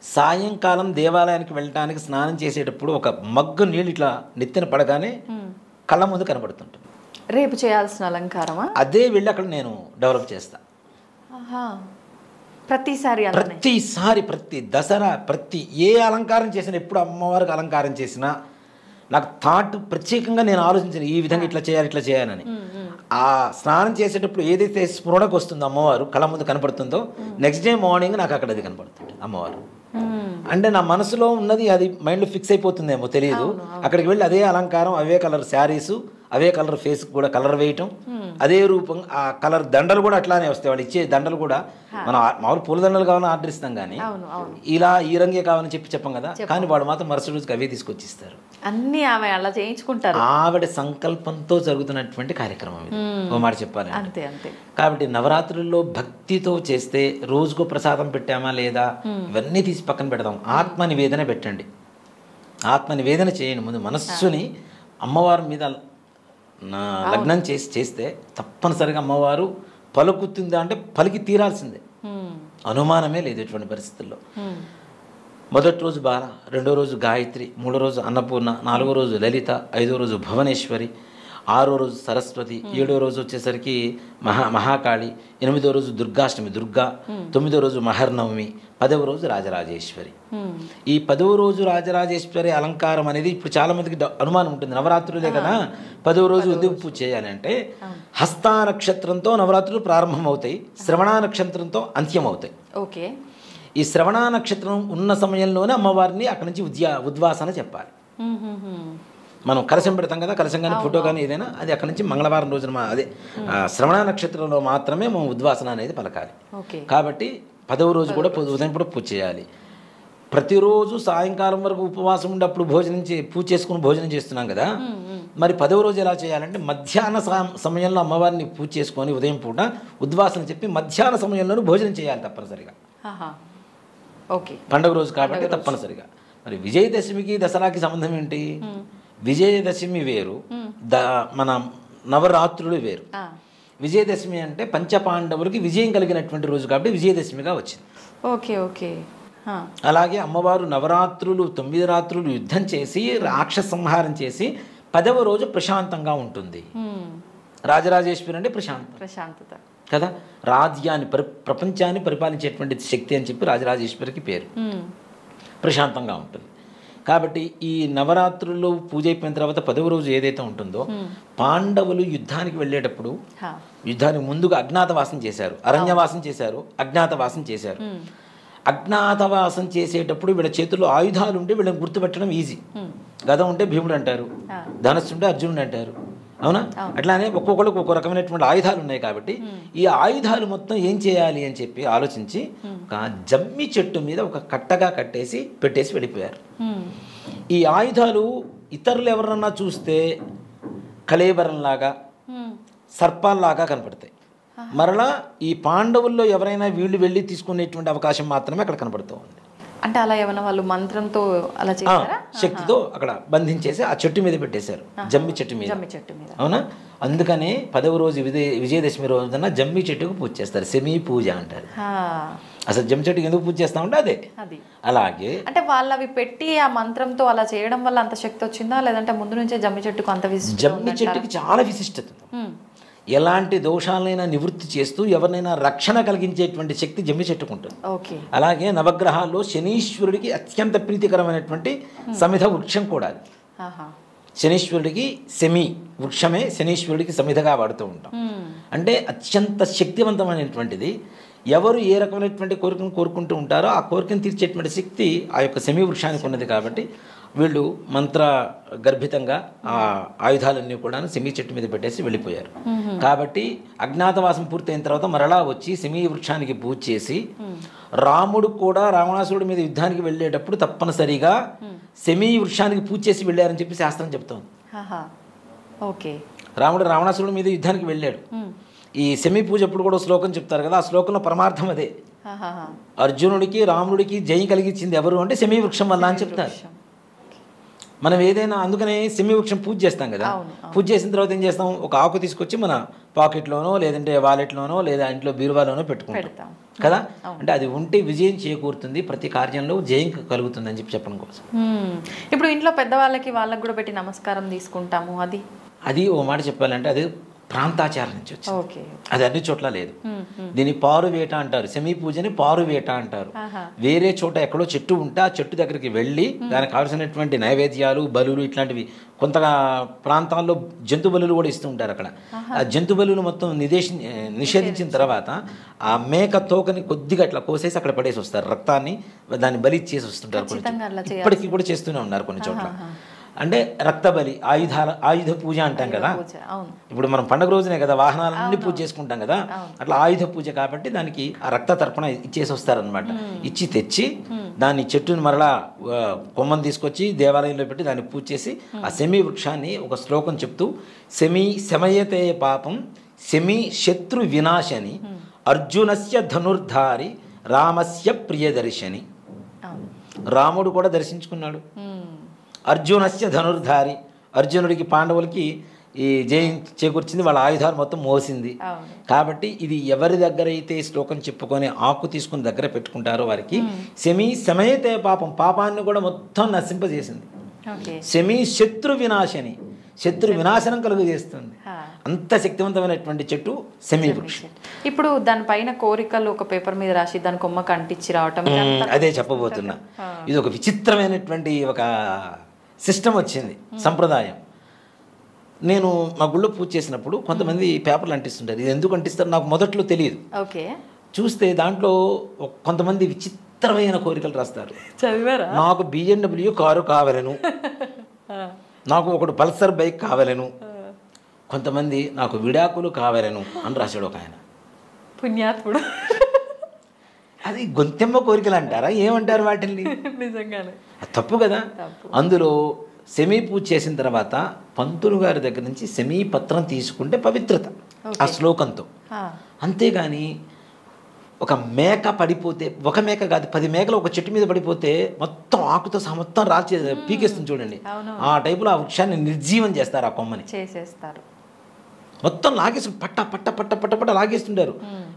సాయంకాలం దేవాలయానికి వెళ్ళడానికి స్నానం చేసేటప్పుడు ఒక మగ్గు నీళ్ళు ఇట్లా నెత్తిన పడగానే కళ్ళ ముందు కనబడుతుంటుంది. రేపు చేయాల్సిన అలంకారమా? అదే వెళ్ళి అక్కడ నేను డెవలప్ చేస్తా. ప్రతిసారి ప్రతి దసరా ప్రతి ఏ అలంకారం చేసినా, ఎప్పుడు అమ్మవారికి అలంకారం చేసినా నాకు థాట్ ప్రత్యేకంగా నేను ఆలోచించాను ఈ విధంగా ఇట్లా చేయాలని. ఆ స్నానం చేసేటప్పుడు ఏదైతే స్ఫురణకు వస్తుందో అమ్మవారు కళ్ళ ముందు కనపడుతుందో, నెక్స్ట్ డే మార్నింగ్ నాకు అక్కడ అది కనపడుతుంది అమ్మవారు. అంటే నా మనసులో ఉన్నది అది మైండ్లో ఫిక్స్ అయిపోతుందేమో తెలియదు. అక్కడికి వెళ్ళి అదే అలంకారం, అవే కలర్ శారీసు, అవే కలర్ ఫేస్ కూడా కలర్ వేయటం, అదే రూపం, ఆ కలర్ దండలు కూడా అట్లానే వస్తాయి. వాళ్ళు ఇచ్చే దండలు కూడా మనం మామూలు పూల దండలు కావాలని ఆర్డర్ ఇస్తాం, కానీ ఇలా ఈ రంగే కావాలని చెప్పం కదా. కానీ వాడు మాత్రం మరుసటి రోజుకి అవే తీసుకొచ్చి ఇస్తారు. అన్ని ఆమె అలా చేయించుకుంటారు. ఆవిడ సంకల్పంతో జరుగుతున్నటువంటి కార్యక్రమం ఇది, ఓ మాట చెప్పాలి. అంతే అంతే. కాబట్టి నవరాత్రుల్లో భక్తితో చేస్తే రోజుకో ప్రసాదం పెట్టామా లేదా ఇవన్నీ తీసి పక్కన పెడదాం. ఆత్మ నివేదన పెట్టండి, ఆత్మ నివేదన చేయండి. ముందు మనస్సుని అమ్మవారి మీద లగ్నం చేస్తే తప్పనిసరిగా అమ్మవారు పలుకుతుందా అంటే పలికి తీరాల్సిందే, అనుమానమే లేదు ఎటువంటి పరిస్థితుల్లో. మొదటి రోజు బాల, రెండో రోజు గాయత్రి, మూడో రోజు అన్నపూర్ణ, నాలుగో రోజు లలిత, ఐదో రోజు భువనేశ్వరి, ఆరో రోజు సరస్వతి, ఏడో రోజు వచ్చేసరికి మహాకాళి, ఎనిమిదో రోజు దుర్గాష్టమి దుర్గా, తొమ్మిదో రోజు మహర్నవమి, 10వ రోజు రాజరాజేశ్వరి. ఈ 10వ రోజు రాజరాజేశ్వరి అలంకారం అనేది ఇప్పుడు చాలా మందికి అనుమానం ఉంటుంది. నవరాత్రులే కదా, 10వ రోజు ఎందుకు పూజ చేయాలి అంటే, హస్తా నక్షత్రంతో నవరాత్రులు ప్రారంభమవుతాయి, శ్రవణ నక్షత్రంతో అంత్యమవుతాయి. ఓకే. ఈ శ్రవణ నక్షత్రం ఉన్న సమయంలోనే అమ్మవారిని అక్కడి నుంచి ఉద్వాసన చెప్పాలి. మనం కలశం పెడతాం కదా, కలశం కానీ ఫోటో కానీ ఏదైనా, అది అక్కడి నుంచి మంగళవారం రోజున అదే శ్రవణ నక్షత్రంలో మాత్రమే మనం ఉద్వాసన అనేది పలకాలి. కాబట్టి 10వ రోజు కూడా ఉదయం కూడా పూజ చేయాలి. ప్రతిరోజు సాయంకాలం వరకు ఉపవాసం ఉండి అప్పుడు పూజ చేసుకుని భోజనం చేస్తున్నాం కదా, మరి 10వ రోజు ఎలా చేయాలంటే మధ్యాహ్న సమయంలో అమ్మవారిని పూజ చేసుకొని ఉదయం పూట ఉద్వాసన చెప్పి మధ్యాహ్న సమయంలోనూ భోజనం చేయాలి తప్పనిసరిగా. ఓకే. పండుగ రోజు కాబట్టి తప్పనిసరిగా. మరి విజయదశమికి దసరాకి సంబంధం ఏంటి? విజయదశమి వేరు, మన నవరాత్రులు వేరు. విజయదశమి అంటే పంచపాండవులకి విజయం కలిగినటువంటి రోజు కాబట్టి విజయదశమిగా వచ్చింది. Okay okay. అలాగే అమ్మవారు నవరాత్రులు 9 రాత్రులు యుద్ధం చేసి రాక్షస సంహారం చేసి 10వ రోజు ప్రశాంతంగా ఉంటుంది. రాజరాజేశ్వరి అంటే ప్రశాంతత కదా. రాజ్యాన్ని ప్రపంచాన్ని పరిపాలించేటువంటి శక్తి అని చెప్పి రాజరాజేశ్వరికి పేరు. ప్రశాంతంగా ఉంటుంది కాబట్టి ఈ నవరాత్రుల్లో పూజ అయిపోయిన తర్వాత 10వ రోజు ఏదైతే ఉంటుందో, పాండవులు యుద్ధానికి వెళ్ళేటప్పుడు యుద్ధానికి ముందుగా అజ్ఞాతవాసం చేశారు, అరణ్యవాసం చేశారు, అజ్ఞాతవాసం చేశారు. అజ్ఞాతవాసం చేసేటప్పుడు వీళ్ళ చేతుల్లో ఆయుధాలు ఉంటే వీళ్ళని గుర్తుపెట్టడం ఈజీ. గద ఉంటే భీముడు అంటారు, ధనస్సు ఉంటే అర్జునుడు అంటారు, అవునా? అట్లానే ఒక్కొక్కరికి ఒక్కో రకమైనటువంటి ఆయుధాలు ఉన్నాయి. కాబట్టి ఈ ఆయుధాలు మొత్తం ఏం చేయాలి అని చెప్పి ఆలోచించి ఒక జమ్మి చెట్టు మీద ఒక కట్టగా పెట్టేసి వెళ్ళిపోయారు. ఈ ఆయుధాలు ఇతరులు ఎవరన్నా చూస్తే కళేబరంలాగా సర్పాల్లాగా కనపడతాయి. మరలా ఈ పాండవుల్లో ఎవరైనా వీళ్ళు వెళ్ళి తీసుకునేటువంటి అవకాశం మాత్రమే అక్కడ కనపడుతూ ఉంది. అంటే అలా ఏమైనా వాళ్ళు మంత్రంతో అలా చేశారా? శక్తితో అక్కడ బంధించేసి ఆ చెట్టు మీద పెట్టేశారు, జమ్మి చెట్టు మీద. అవునా? అందుకనే 10వ రోజు విజయదశమి రోజున జమ్మి చెట్టుకు పూజ చేస్తారు, సెమీ పూజ అంటారు. అసలు జమ్మి చెట్టుకి ఎందుకు పూజ చేస్తామంటే అదే. అలాగే అంటే వాళ్ళు అవి పెట్టి ఆ మంత్రంతో అలా చేయడం వల్ల అంత శక్తి వచ్చిందా, లేదంటే ముందు నుంచే జమ్మి చెట్టుకు అంత విశిష్టత? జమ్మి చెట్టుకి చాలా విశిష్టత. ఎలాంటి దోషాలైనా నివృత్తి చేస్తూ ఎవరినైనా రక్షణ కలిగించేటువంటి శక్తి జమ్మి చెట్టుకుంటుంది. అలాగే నవగ్రహాల్లో శనీశ్వరుడికి అత్యంత ప్రీతికరమైనటువంటి సమిధ వృక్షం కూడా అది. శనీశ్వరుడికి సెమి వృక్షమే శనీశ్వరుడికి సమిధగా వాడుతూ ఉంటాం. అంటే అత్యంత శక్తివంతమైనటువంటిది. ఎవరు ఏ రకమైనటువంటి కోరికను కోరుకుంటూ ఉంటారో ఆ కోరికను తీర్చేటువంటి శక్తి ఆ యొక్క సెమి వృక్షానికి ఉన్నది. కాబట్టి వీళ్ళు మంత్ర గర్భితంగా ఆ ఆయుధాలన్నీ కూడా సెమీ చెట్టు మీద పెట్టేసి వెళ్ళిపోయారు. కాబట్టి అజ్ఞాతవాసం పూర్తయిన తర్వాత మరలా వచ్చి సెమీ వృక్షానికి పూజ చేసి, రాముడు కూడా రావణాసురుడి మీద యుద్ధానికి వెళ్ళేటప్పుడు తప్పనిసరిగా సెమీ వృక్షానికి పూజ చేసి వెళ్ళారని చెప్పి శాస్త్రం చెప్తోంది. రాముడు రావణాసురుడి మీద యుద్ధానికి వెళ్ళాడు. ఈ సెమీ పూజ అప్పుడు కూడా శ్లోకం చెప్తారు కదా, ఆ శ్లోకంలో పరమార్థం అదే. అర్జునుడికి రాముడికి జయం కలిగించింది ఎవరు అంటే సెమీ వృక్షం వల్ల అని చెప్తారు. మనం ఏదైనా అందుకనే సెమీ వృక్షం పూజ చేస్తాం కదా, పూజ చేసిన తర్వాత ఏం చేస్తాం, ఒక ఆకు తీసుకొచ్చి మన పాకెట్లోనో లేదంటే వాలెట్లోనో లేదా ఇంట్లో బీరువాలోనో పెట్టుకుంటాం కదా. అంటే అది ఉంటే విజయం చేకూరుతుంది, ప్రతి కార్యంలో జయం కలుగుతుంది అని చెప్పడం కోసం. ఇప్పుడు ఇంట్లో పెద్దవాళ్ళకి వాళ్ళకి కూడా పెట్టి నమస్కారం తీసుకుంటాము. అది ఓ మాట చెప్పాలంటే అది ప్రాంతాచారం నుంచి వచ్చింది. ఓకే. అది అన్ని చోట్ల లేదు. దీన్ని పారువేట అంటారు. సెమీ పూజని పారువేట అంటారు. వేరే చోట ఎక్కడో చెట్టు ఉంటే ఆ చెట్టు దగ్గరికి వెళ్ళి దానికి కావాల్సినటువంటి నైవేద్యాలు, బలులు ఇట్లాంటివి కొంత ప్రాంతాల్లో జంతు బలులు కూడా ఇస్తూ ఉంటారు. అక్కడ ఆ జంతు బలులు మొత్తం నిషేధించిన తర్వాత ఆ మేక తోకని కొద్దిగా అట్లా కోసేసి అక్కడ పడేసి వస్తారు. రక్తాన్ని దాన్ని బలి చేసి వస్తుంటారు. ఇప్పటికీ కూడా చేస్తూనే ఉన్నారు కొన్ని చోట్ల. అంటే రక్తబలి, ఆయుధ పూజ అంటాం కదా. ఇప్పుడు మనం పండుగ రోజునే కదా వాహనాలన్నీ పూజ చేసుకుంటాం కదా, అట్లా ఆయుధ పూజ కాబట్టి దానికి ఆ రక్త తర్పణ ఇచ్చేసి వస్తారనమాట. ఇచ్చి తెచ్చి దాన్ని చెట్టుని మరలా కొమ్మని తీసుకొచ్చి దేవాలయంలో పెట్టి దాన్ని పూజ చేసి ఆ సెమీ వృక్షాన్ని ఒక శ్లోకం చెప్తూ శమయతే పాపం సెమీ శత్రు వినాశని అర్జునస్య ధనుర్ధారి రామస్య ప్రియదర్శని. రాముడు కూడా దర్శించుకున్నాడు. అర్జునస్య ధనుర్ధారి, అర్జునుడికి పాండవులకి ఈ జయం చేకూర్చింది, వాళ్ళ ఆయుధాలు మొత్తం మోసింది. కాబట్టి ఇది ఎవరి దగ్గర అయితే శ్లోకం చెప్పుకొని ఆకు తీసుకుని దగ్గర పెట్టుకుంటారో వారికి శమయతే పాపం, పాపాన్ని కూడా మొత్తం నశింపజేసింది. శమీ శత్రు వినాశని, శత్రు వినాశనం కలుగజేస్తుంది. అంత శక్తివంతమైనటువంటి చెట్టు సెమీ వృక్షం. ఇప్పుడు దానిపైన కోరికలు ఒక పేపర్ మీద రాసి దాని కొమ్మకు అంటించి రావటం, అదే చెప్పబోతున్నా. ఇది ఒక విచిత్రమైనటువంటి ఒక సిస్టమ్ వచ్చింది, సంప్రదాయం. నేను మా గుళ్ళో పూజ చేసినప్పుడు కొంతమంది పేపర్లు అంటిస్తుంటారు. ఇది ఎందుకు అంటిస్తారు నాకు మొదట్లో తెలియదు. చూస్తే దాంట్లో కొంతమంది విచిత్రమైన కోరికలు రాస్తారు. నాకు BMW కారు కావాలను, నాకు ఒకడు పల్సర్ బైక్ కావాలను, కొంతమంది నాకు విడాకులు కావాలను అని రాశాడు ఒక ఆయన. పుణ్యాత్ముడు. అది గొంతెమ్మ కోరికలు అంటారా, ఏమంటారు వాటిని? నిజంగానే తప్పు కదా. అందులో సెమీ పూజ చేసిన తర్వాత పంతులు గారి దగ్గర నుంచి సెమీ పత్రం తీసుకుంటే పవిత్రత ఆ శ్లోకంతో. అంతేగాని ఒక మేక పడిపోతే, ఒక మేక కాదు 10 మేకలు ఒక చెట్టు మీద పడిపోతే మొత్తం ఆకుతో సహా మొత్తం రాల్చే పీకేస్తుంది చూడండి. ఆ టైపులో ఆ వృక్షాన్ని నిర్జీవం చేస్తారు, ఆ కొమ్మని చేసేస్తారు, మొత్తం లాగేసి పట్ట పట్ట పట్ట పట్ట పట్ట లాగేస్తుంటారు.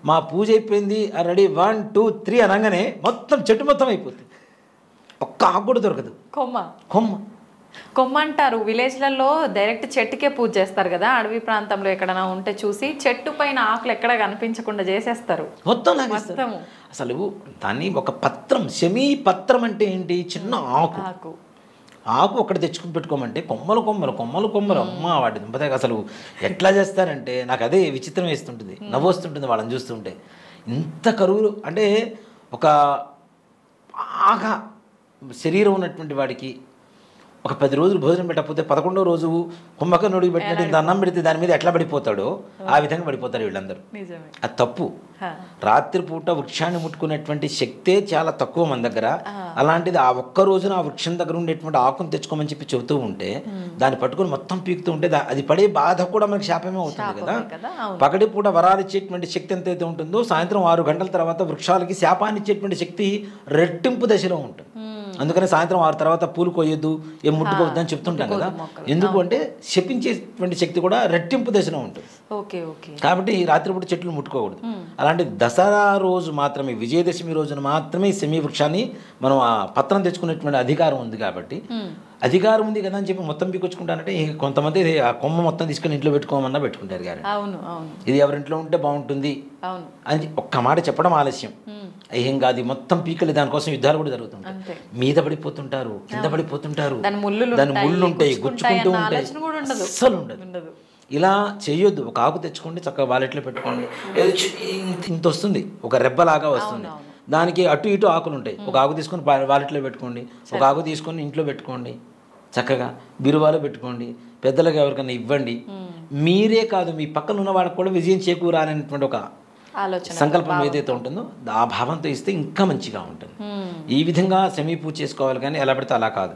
మా పూజ అయిపోయింది, రెడీ 1 2 3 అనగానే మొత్తం చెట్టు మొత్తం అయిపోతుంది, ఒక్క ఆకు కూడా దొరకదు. కొమ్మ అంటారు విలేజ్లలో, డైరెక్ట్ చెట్టుకే పూజ చేస్తారు కదా. అడవి ప్రాంతంలో ఎక్కడైనా ఉంటే చూసి చెట్టు పైన ఆకులు ఎక్కడ కనిపించకుండా చేసేస్తారు, మొత్తం లాగేస్తారు. అసలు దాన్ని ఒక పత్రం, సెమీ పత్రం అంటే ఏంటి? చిన్న ఆకు ఆకు ఒకటి తెచ్చుకుని పెట్టుకోమంటే కొమ్మలు కొమ్మలు కొమ్మలు కొమ్మలు, అమ్మ వాటి దుంపతే అసలు ఎట్లా చేస్తారంటే నాకు అదే విచిత్రం వేస్తుంటుంది, నవ్వు వస్తుంటుంది వాళ్ళని చూస్తుంటే. ఇంత కరువులు అంటే ఒక బాగా శరీరం ఉన్నటువంటి వాడికి ఒక 10 రోజులు భోజనం పెట్టకపోతే 11వ రోజు కుంభకర్ణుడికి పెట్టినట్టు ఇంత అన్నం పెడితే దాని మీద ఎట్లా పడిపోతాడో ఆ విధంగా పడిపోతారు వీళ్ళందరూ. అది తప్పు. రాత్రిపూట వృక్షాన్ని ముట్టుకునేటువంటి శక్తే చాలా తక్కువ మన దగ్గర. అలాంటిది ఆ ఒక్క రోజున ఆ వృక్షం దగ్గర ఉండేటువంటి ఆకును తెచ్చుకోమని చెప్పి చెబుతూ ఉంటే దాన్ని పట్టుకుని మొత్తం పీకుతూ ఉంటే అది పడే బాధ కూడా మనకి శాపమే అవుతుంది కదా. పగటిపూట వరాలు ఇచ్చేటువంటి శక్తి ఎంతైతే ఉంటుందో సాయంత్రం 6 గంటల తర్వాత వృక్షాలకి శాపాన్ని ఇచ్చేటువంటి శక్తి రెట్టింపు దశలో ఉంటుంది. అందుకని సాయంత్రం 6 తర్వాత పూలు కొయ్యొద్దు, ఏం ముట్టుకోవద్దు అని చెప్తుంటాం కదా. ఎందుకు అంటే శపించేటువంటి శక్తి కూడా రెట్టింపు దశలో ఉంటుంది. కాబట్టి రాత్రిపూట చెట్లు ముట్టుకోకూడదు. అలాంటి దసరా రోజు మాత్రమే, విజయదశమి రోజున మాత్రమే సెమీ వృక్షాన్ని మనం ఆ పత్రం తెచ్చుకునేటువంటి అధికారం ఉంది. కాబట్టి అధికారం ఉంది కదా అని చెప్పి మొత్తం పీకొచ్చుకుంటానంటే కొంతమంది ఆ కొమ్మ మొత్తం తీసుకొని ఇంట్లో పెట్టుకోమన్నా పెట్టుకుంటారు. కానీ ఇది ఎవరింట్లో ఉంటే బాగుంటుంది అని ఒక్క మాట చెప్పడం ఆలస్యం. ఏం కాదు, మొత్తం పీకలు దానికోసం యుద్ధాలు కూడా జరుగుతుంటాయి. మీద పడిపోతుంటారు, కింద పడిపోతుంటారు, దాని ముళ్ళు ఉంటాయి, గుచ్చుకుంటూ ఉంటాయి, అస్సలు ఉండదు. ఇలా చేయొద్దు. ఒక ఆకు తెచ్చుకోండి, చక్కగా వాలెట్లో పెట్టుకోండి, ఇంత వస్తుంది, ఒక రెబ్బలాగా వస్తుంది, దానికి అటు ఇటు ఆకులు ఉంటాయి. ఒక ఆకు తీసుకొని వాలెట్లో పెట్టుకోండి, ఒక ఆకు తీసుకొని ఇంట్లో పెట్టుకోండి, చక్కగా బిరువాలో పెట్టుకోండి, పెద్దలకు ఎవరికైనా ఇవ్వండి. మీరే కాదు మీ పక్కన ఉన్న వాళ్ళకి కూడా విజయం చేకూరాలనేటువంటి ఒక సంకల్పం ఏదైతే ఉంటుందో ఆ భావంతో ఇస్తే ఇంకా మంచిగా ఉంటుంది. ఈ విధంగా సెమీ పూజ చేసుకోవాలి, కానీ ఎలా పడితే అలా కాదు.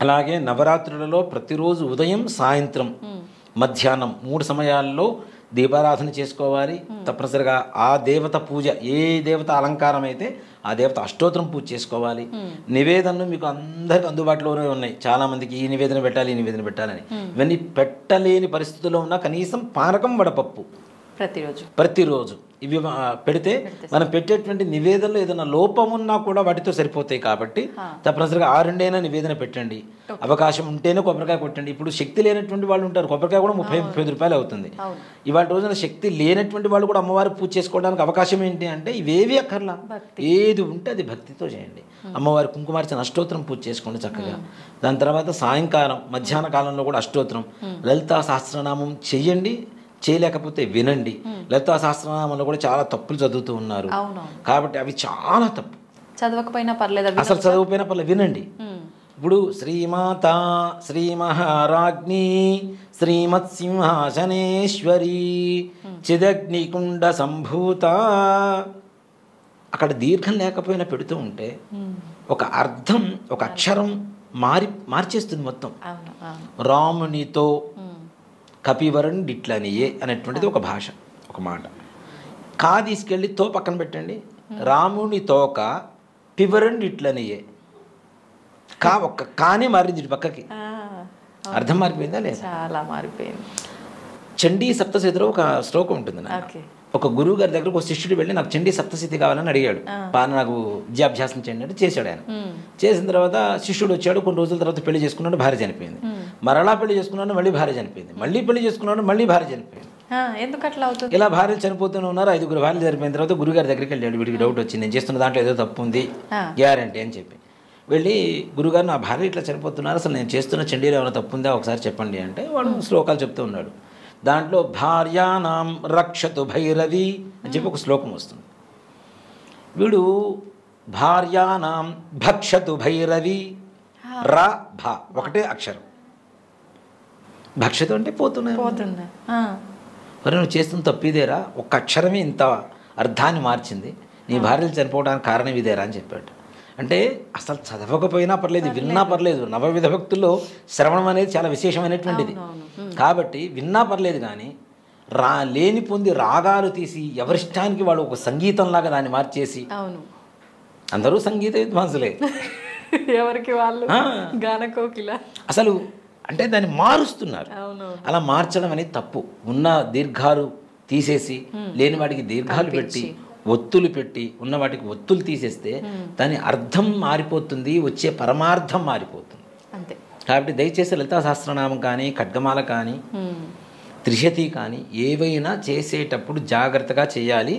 అలాగే నవరాత్రులలో ప్రతిరోజు ఉదయం, సాయంత్రం, మధ్యాహ్నం 3 సమయాల్లో దీపారాధన చేసుకోవాలి. తప్పనిసరిగా ఆ దేవత పూజ, ఏ దేవత అలంకారం అయితే ఆ దేవత అష్టోత్తరం పూజ చేసుకోవాలి. నివేదనలు మీకు అందరికి అందుబాటులోనే ఉన్నాయి. చాలామందికి ఈ నివేదన పెట్టాలి, ఈ నివేదన పెట్టాలని. ఇవన్నీ పెట్టలేని పరిస్థితుల్లో ఉన్న కనీసం పానకం, వడపప్పు ప్రతిరోజు ఇవి పెడితే మనం పెట్టేటువంటి నివేదనలో ఏదైనా లోపం ఉన్నా కూడా వాటితో సరిపోతాయి. కాబట్టి తప్పనిసరిగా 6 నివేదన పెట్టండి. అవకాశం ఉంటేనే కొబ్బరికాయ కొట్టండి. ఇప్పుడు శక్తి లేనటువంటి వాళ్ళు ఉంటారు, కొబ్బరికాయ కూడా 30-35 రూపాయలు అవుతుంది. ఇవాళ రోజున శక్తి లేనటువంటి వాళ్ళు కూడా అమ్మవారి పూజ చేసుకోవడానికి అవకాశం ఏంటి అంటే ఇవేవి అక్కర్లా, ఏది ఉంటే అది భక్తితో చేయండి. అమ్మవారి కుంకుమార్చన అష్టోత్తరం పూజ చేసుకోండి చక్కగా. దాని తర్వాత సాయంకాలం మధ్యాహ్న కాలంలో కూడా అష్టోత్తరం లలితా సహస్రనామం చెయ్యండి. చేయలేకపోతే వినండి. లలితా సహస్రనామంలో కూడా చాలా తప్పులు చదువుతూ ఉన్నారు కాబట్టి అవి చాలా తప్పు. చదవకపోయినా పర్లేదు, అసలు చదవకపోయినా పర్లేదు, వినండి. ఇప్పుడు శ్రీమాత శ్రీ మహారాజ్ఞి శ్రీమత్ సింహాసనేశ్వరి చిదగ్నికుండ సంభూత, అక్కడ దీర్ఘం లేకపోయినా పెడుతూ ఉంటే ఒక అర్థం, ఒక అక్షరం మార్చేస్తుంది మొత్తం. రామునితో కపివరణ్ డిట్లనియే అనేటువంటిది ఒక భాష, ఒక మాట. కా తీసుకెళ్ళి తో పక్కన పెట్టండి. రాముని తోక పివరణ్ డిట్లనియే, కా ఒక్క కానే మారింది పక్కకి. అర్థం మారిపోయిందా లేదా? చాలా మారిపోయింది. చండీ సప్తశతిలో ఒక శ్లోకం ఉంటుంది. ఒక గురువు గారి దగ్గరకు ఒక శిష్యుడు వెళ్ళి నాకు చండీ సప్తశతి కావాలని అడిగాడు. నాకు విద్యాభ్యాసం చేయండి అంటే చేశాడు ఆయన. చేసిన తర్వాత శిష్యుడు వచ్చాడు. కొన్ని రోజుల తర్వాత పెళ్లి చేసుకున్నాడు, భార్య చనిపోయింది. మరలా పెళ్లి చేసుకున్నాడు, మళ్ళీ భార్య చనిపోయింది. మళ్ళీ పెళ్లి చేసుకున్నాడు, మళ్ళీ భార్య చనిపోయింది. ఎందుకు అట్లా అవుతుంది? ఇలా భార్యలు చనిపోతూనే ఉన్నారు. 5 భార్యలు చనిపోయిన తర్వాత గురుగారి దగ్గరికి వెళ్ళాడు. వీడికి డౌట్ వచ్చింది, నేను చేస్తున్న దాంట్లో ఏదో తప్పు ఉంది, గ్యారంటీ అని చెప్పి వెళ్ళి గురుగారు నా భార్య ఇట్లా చనిపోతున్నారు, అసలు నేను చేస్తున్న చండీలో ఏమైనా తప్పు ఉందా ఒకసారి చెప్పండి అంటే వాడు శ్లోకాలు చెప్తూ ఉన్నాడు. దాంట్లో భార్యానాం రక్షతు భైరవి అని చెప్పి ఒక శ్లోకం వస్తుంది. వీడు భార్యానాం భక్షతు భైరవి రా భా ఒకటే అక్షరం. భక్షతు అంటే పోతున్నా మరి నువ్వు చేస్తున్న తప్పు ఇదేరా, ఒక్క అక్షరమే ఇంత అర్థాన్ని మార్చింది, నీ భార్యలు చనిపోవడానికి కారణం ఇదేరా అని చెప్పాడు. అంటే అసలు చదవకపోయినా పర్లేదు, విన్నా పర్లేదు. నవవిధ భక్తుల్లో శ్రవణం అనేది చాలా విశేషమైనటువంటిది. కాబట్టి విన్నా పర్లేదు, కానీ లేని పొంది రాగాలు తీసి ఎవరిష్టానికి వాడు ఒక సంగీతంలాగా దాన్ని మార్చేసి, అందరూ సంగీత విద్వాంసులే, ఎవరికి వాళ్ళు గానకోకిల, అసలు అంటే దాన్ని మారుస్తున్నారు. అలా మార్చడం అనేది తప్పు. ఉన్న దీర్ఘాలు తీసేసి లేని వాటికి దీర్ఘాలు పెట్టి ఒత్తులు పెట్టి ఉన్న వాటికి ఒత్తులు తీసేస్తే దాని అర్థం మారిపోతుంది, వచ్చే పరమార్థం మారిపోతుంది. అంతే. కాబట్టి దయచేసి లలితా సహస్రనామం కానీ ఖడ్గమాల కానీ త్రిశతి కానీ ఏవైనా చేసేటప్పుడు జాగ్రత్తగా చేయాలి.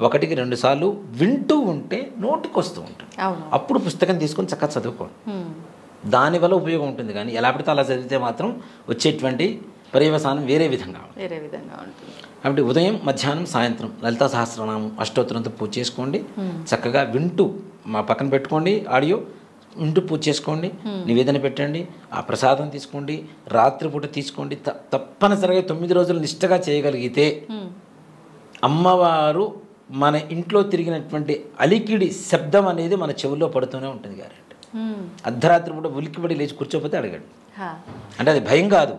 1-2 సార్లు వింటూ ఉంటే నోటికి వస్తూ ఉంటుంది. అప్పుడు పుస్తకం తీసుకొని చక్కగా చదువుకోండి. దానివల్ల ఉపయోగం ఉంటుంది. కానీ ఎలా పడితే అలా చదివితే మాత్రం వచ్చేటువంటి పర్యవసానం వేరే విధంగా ఉంటుంది. కాబట్టి ఉదయం మధ్యాహ్నం సాయంత్రం లలితా సహస్రనామం అష్టోత్తరంతో పూజ చేసుకోండి. చక్కగా వింటూ మా పక్కన పెట్టుకోండి, ఆడియో వింటూ పూజ చేసుకోండి, నివేదన పెట్టండి, ఆ ప్రసాదం తీసుకోండి, రాత్రిపూట తీసుకోండి. తప్పనిసరిగా 9 రోజులు నిష్టగా చేయగలిగితే అమ్మవారు మన ఇంట్లో తిరిగినటువంటి అలికిడి శబ్దం అనేది మన చెవుల్లో పడుతూనే ఉంటుంది. గ్యారెంటీ. అర్ధరాత్రి పూట ఉలిక్కిపడి లేచి కూర్చోపోతే అడగండి. అంటే అది భయం కాదు,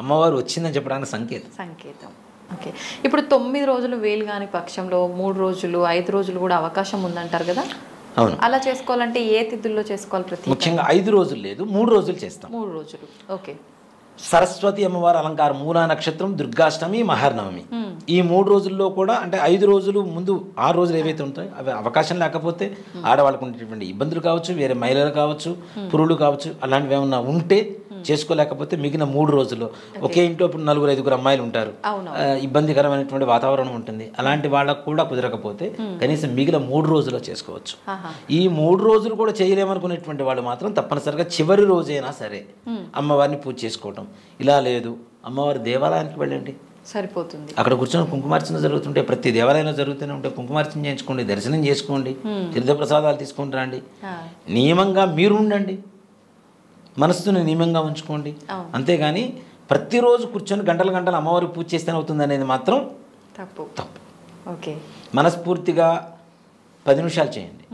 అమ్మవారు వచ్చిందని చెప్పడానికి సంకేతం. ఓకే. ఇప్పుడు 9 రోజులు వేలు కాని పక్షంలో 3 రోజులు 5 రోజులు కూడా అవకాశం ఉందంటారు కదా? అవును. అలా చేసుకోవాలంటే ఏ తిథుల్లో చేసుకోవాలి? ముఖ్యంగా 5 రోజులు లేదు, 3 రోజులు చేస్తాం. 3 రోజులు. ఓకే. సరస్వతి అమ్మవారి అలంకారం, మూలా నక్షత్రం, దుర్గాష్టమి, మహర్నవమి, ఈ 3 రోజుల్లో కూడా అంటే 5 రోజులు ముందు 6 రోజులు ఏవైతే ఉంటాయో అవి అవకాశం లేకపోతే ఆడవాళ్ళకు ఉండేటువంటి ఇబ్బందులు కావచ్చు, వేరే మహిళలు కావచ్చు, పురులు కావచ్చు, అలాంటివి ఏమన్నా ఉంటే చేసుకోలేకపోతే మిగిలిన 3 రోజుల్లో ఒకే ఇంట్లో ఇప్పుడు 4-5 అమ్మాయిలు ఉంటారు, ఇబ్బందికరమైనటువంటి వాతావరణం ఉంటుంది. అలాంటి వాళ్ళకు కూడా కుదరకపోతే కనీసం మిగిలిన 3 రోజుల్లో చేసుకోవచ్చు. ఈ 3 రోజులు కూడా చేయలేమనుకునేటువంటి వాళ్ళు మాత్రం తప్పనిసరిగా చివరి రోజైనా సరే అమ్మవారిని పూజ చేసుకోవటం. ఇలా లేదు, అమ్మవారి దేవాలయానికి వెళ్ళండి, సరిపోతుంది. అక్కడ కూర్చొని కుంకుమార్చన జరుగుతుంటే ప్రతి దేవాలయంలో జరుగుతూనే ఉంటే కుంకుమార్చన చేయించుకోండి, దర్శనం చేసుకోండి, తీర్థప్రసాదాలు తీసుకొని రండి. నియమంగా మీరు ఉండండి, మనస్సును నియమంగా ఉంచుకోండి. అంతేగాని ప్రతిరోజు కూర్చొని గంటలు అమ్మవారికి పూజ చేస్తేనే అవుతుంది అనేది మాత్రం తప్పు. ఓకే. మనస్ఫూర్తిగా 10 నిమిషాలు చేయండి.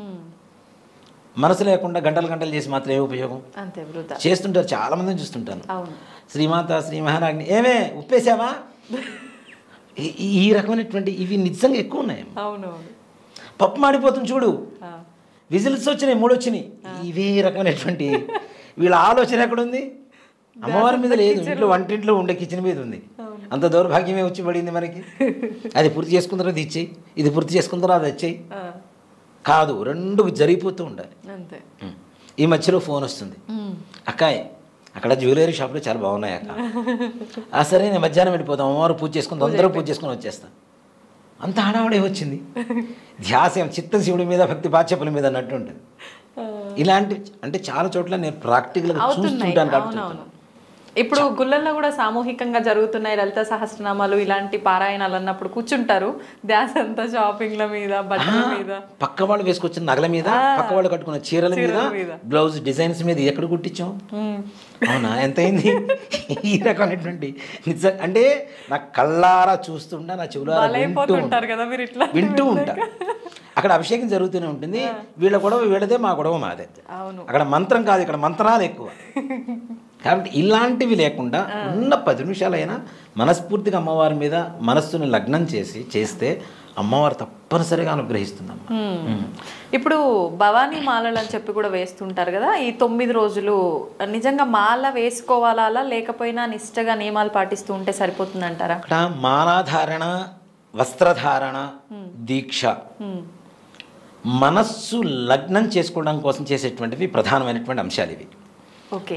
మనసు లేకుండా గంటలు చేసి మాత్రం ఏ ఉపయోగం? చేస్తుంటారు, చాలా మందిని చూస్తుంటాను. శ్రీమాత శ్రీ మహారాజ్ని ఏమే ఉప్పేసావా, ఈ రకమైనటువంటి ఇవి నిజంగా ఎక్కువ ఉన్నాయి. పప్పు మాడిపోతుంది చూడు, విజిల్స్ వచ్చినాయి, 3 వచ్చినాయి, ఇవే రకమైనటువంటి వీళ్ళ ఆలోచన ఎక్కడుంది? అమ్మవారి మీద లేదు, ఇంట్లో వంటింట్లో ఉండే కిచెన్ మీద ఉంది. అంత దౌర్భాగ్యమే వచ్చి పడింది మనకి. అది పూర్తి చేసుకున్న తర్వాత ఇచ్చేయి, ఇది పూర్తి చేసుకున్న తర్వాత అది ఇచ్చేయి కాదు, రెండు జరిగిపోతూ ఉండాలి. ఈ మధ్యలో ఫోన్ వస్తుంది, అక్కాయ్ అక్కడ జ్యువెలరీ షాప్లో చాలా బాగున్నాయి అక్క, సరే నేను మధ్యాహ్నం వెళ్ళిపోతాం, అమ్మవారు పూజ చేసుకుని తొందరగా పూజ చేసుకుని వచ్చేస్తాను. అంత హడావుడే వచ్చింది. ధ్యాసం చిత్తం శివుడి మీద, భక్తి పాచపల మీద అన్నట్టు ఉంటుంది. ఇలాంటి అంటే చాలా చోట్ల నేను ప్రాక్టికల్గా చూస్తుంటాను కాబట్టి. ఇప్పుడు గుళ్ళల్లో కూడా సామూహికంగా జరుగుతున్నాయి లలిత సహస్రనామాలు, ఇలాంటి పారాయణాలు అన్నప్పుడు కూర్చుంటారు, ధ్యాస అంతా షాపింగ్ల మీద, బట్టల మీద, పక్క వాళ్ళు వేసుకొచ్చిన నగల మీద, పక్క వాళ్ళు కట్టుకున్న చీరల మీద, బ్లౌజ్ డిజైన్స్ మీద ఎక్కడ కుట్టించాం, అవునా ఎంత అయింది. ఈ రకమైనటువంటి అంటే నా కళ్ళారా చూస్తుంటా, నా చెవులారా వింటూ ఉంటా. అక్కడ అభిషేకం జరుగుతూనే ఉంటుంది, వీళ్ళ గొడవ వీళ్ళదే, మా గొడవ మాదే. అక్కడ మంత్రం కాదు, ఇక్కడ మంత్రాలు ఎక్కువ. కాబట్టి ఇలాంటివి లేకుండా ఉన్న 10 నిమిషాలైనా మనస్ఫూర్తిగా అమ్మవారి మీద మనస్సును లగ్నం చేస్తే అమ్మవారు తప్పనిసరిగా అనుగ్రహిస్తుందమ్మ. ఇప్పుడు భవానీ మాలలు అని చెప్పి కూడా వేస్తుంటారు కదా, ఈ 9 రోజులు నిజంగా మాల వేసుకోవాలా లేకపోయినా నిష్టగా నియమాలు పాటిస్తూ ఉంటే సరిపోతుందంటారా? అక్కడ మాలాధారణ, వస్త్రధారణ, దీక్ష, మనస్సు లగ్నం చేసుకోవడం కోసం చేసేటువంటివి ప్రధానమైనటువంటి అంశాలు ఇవి.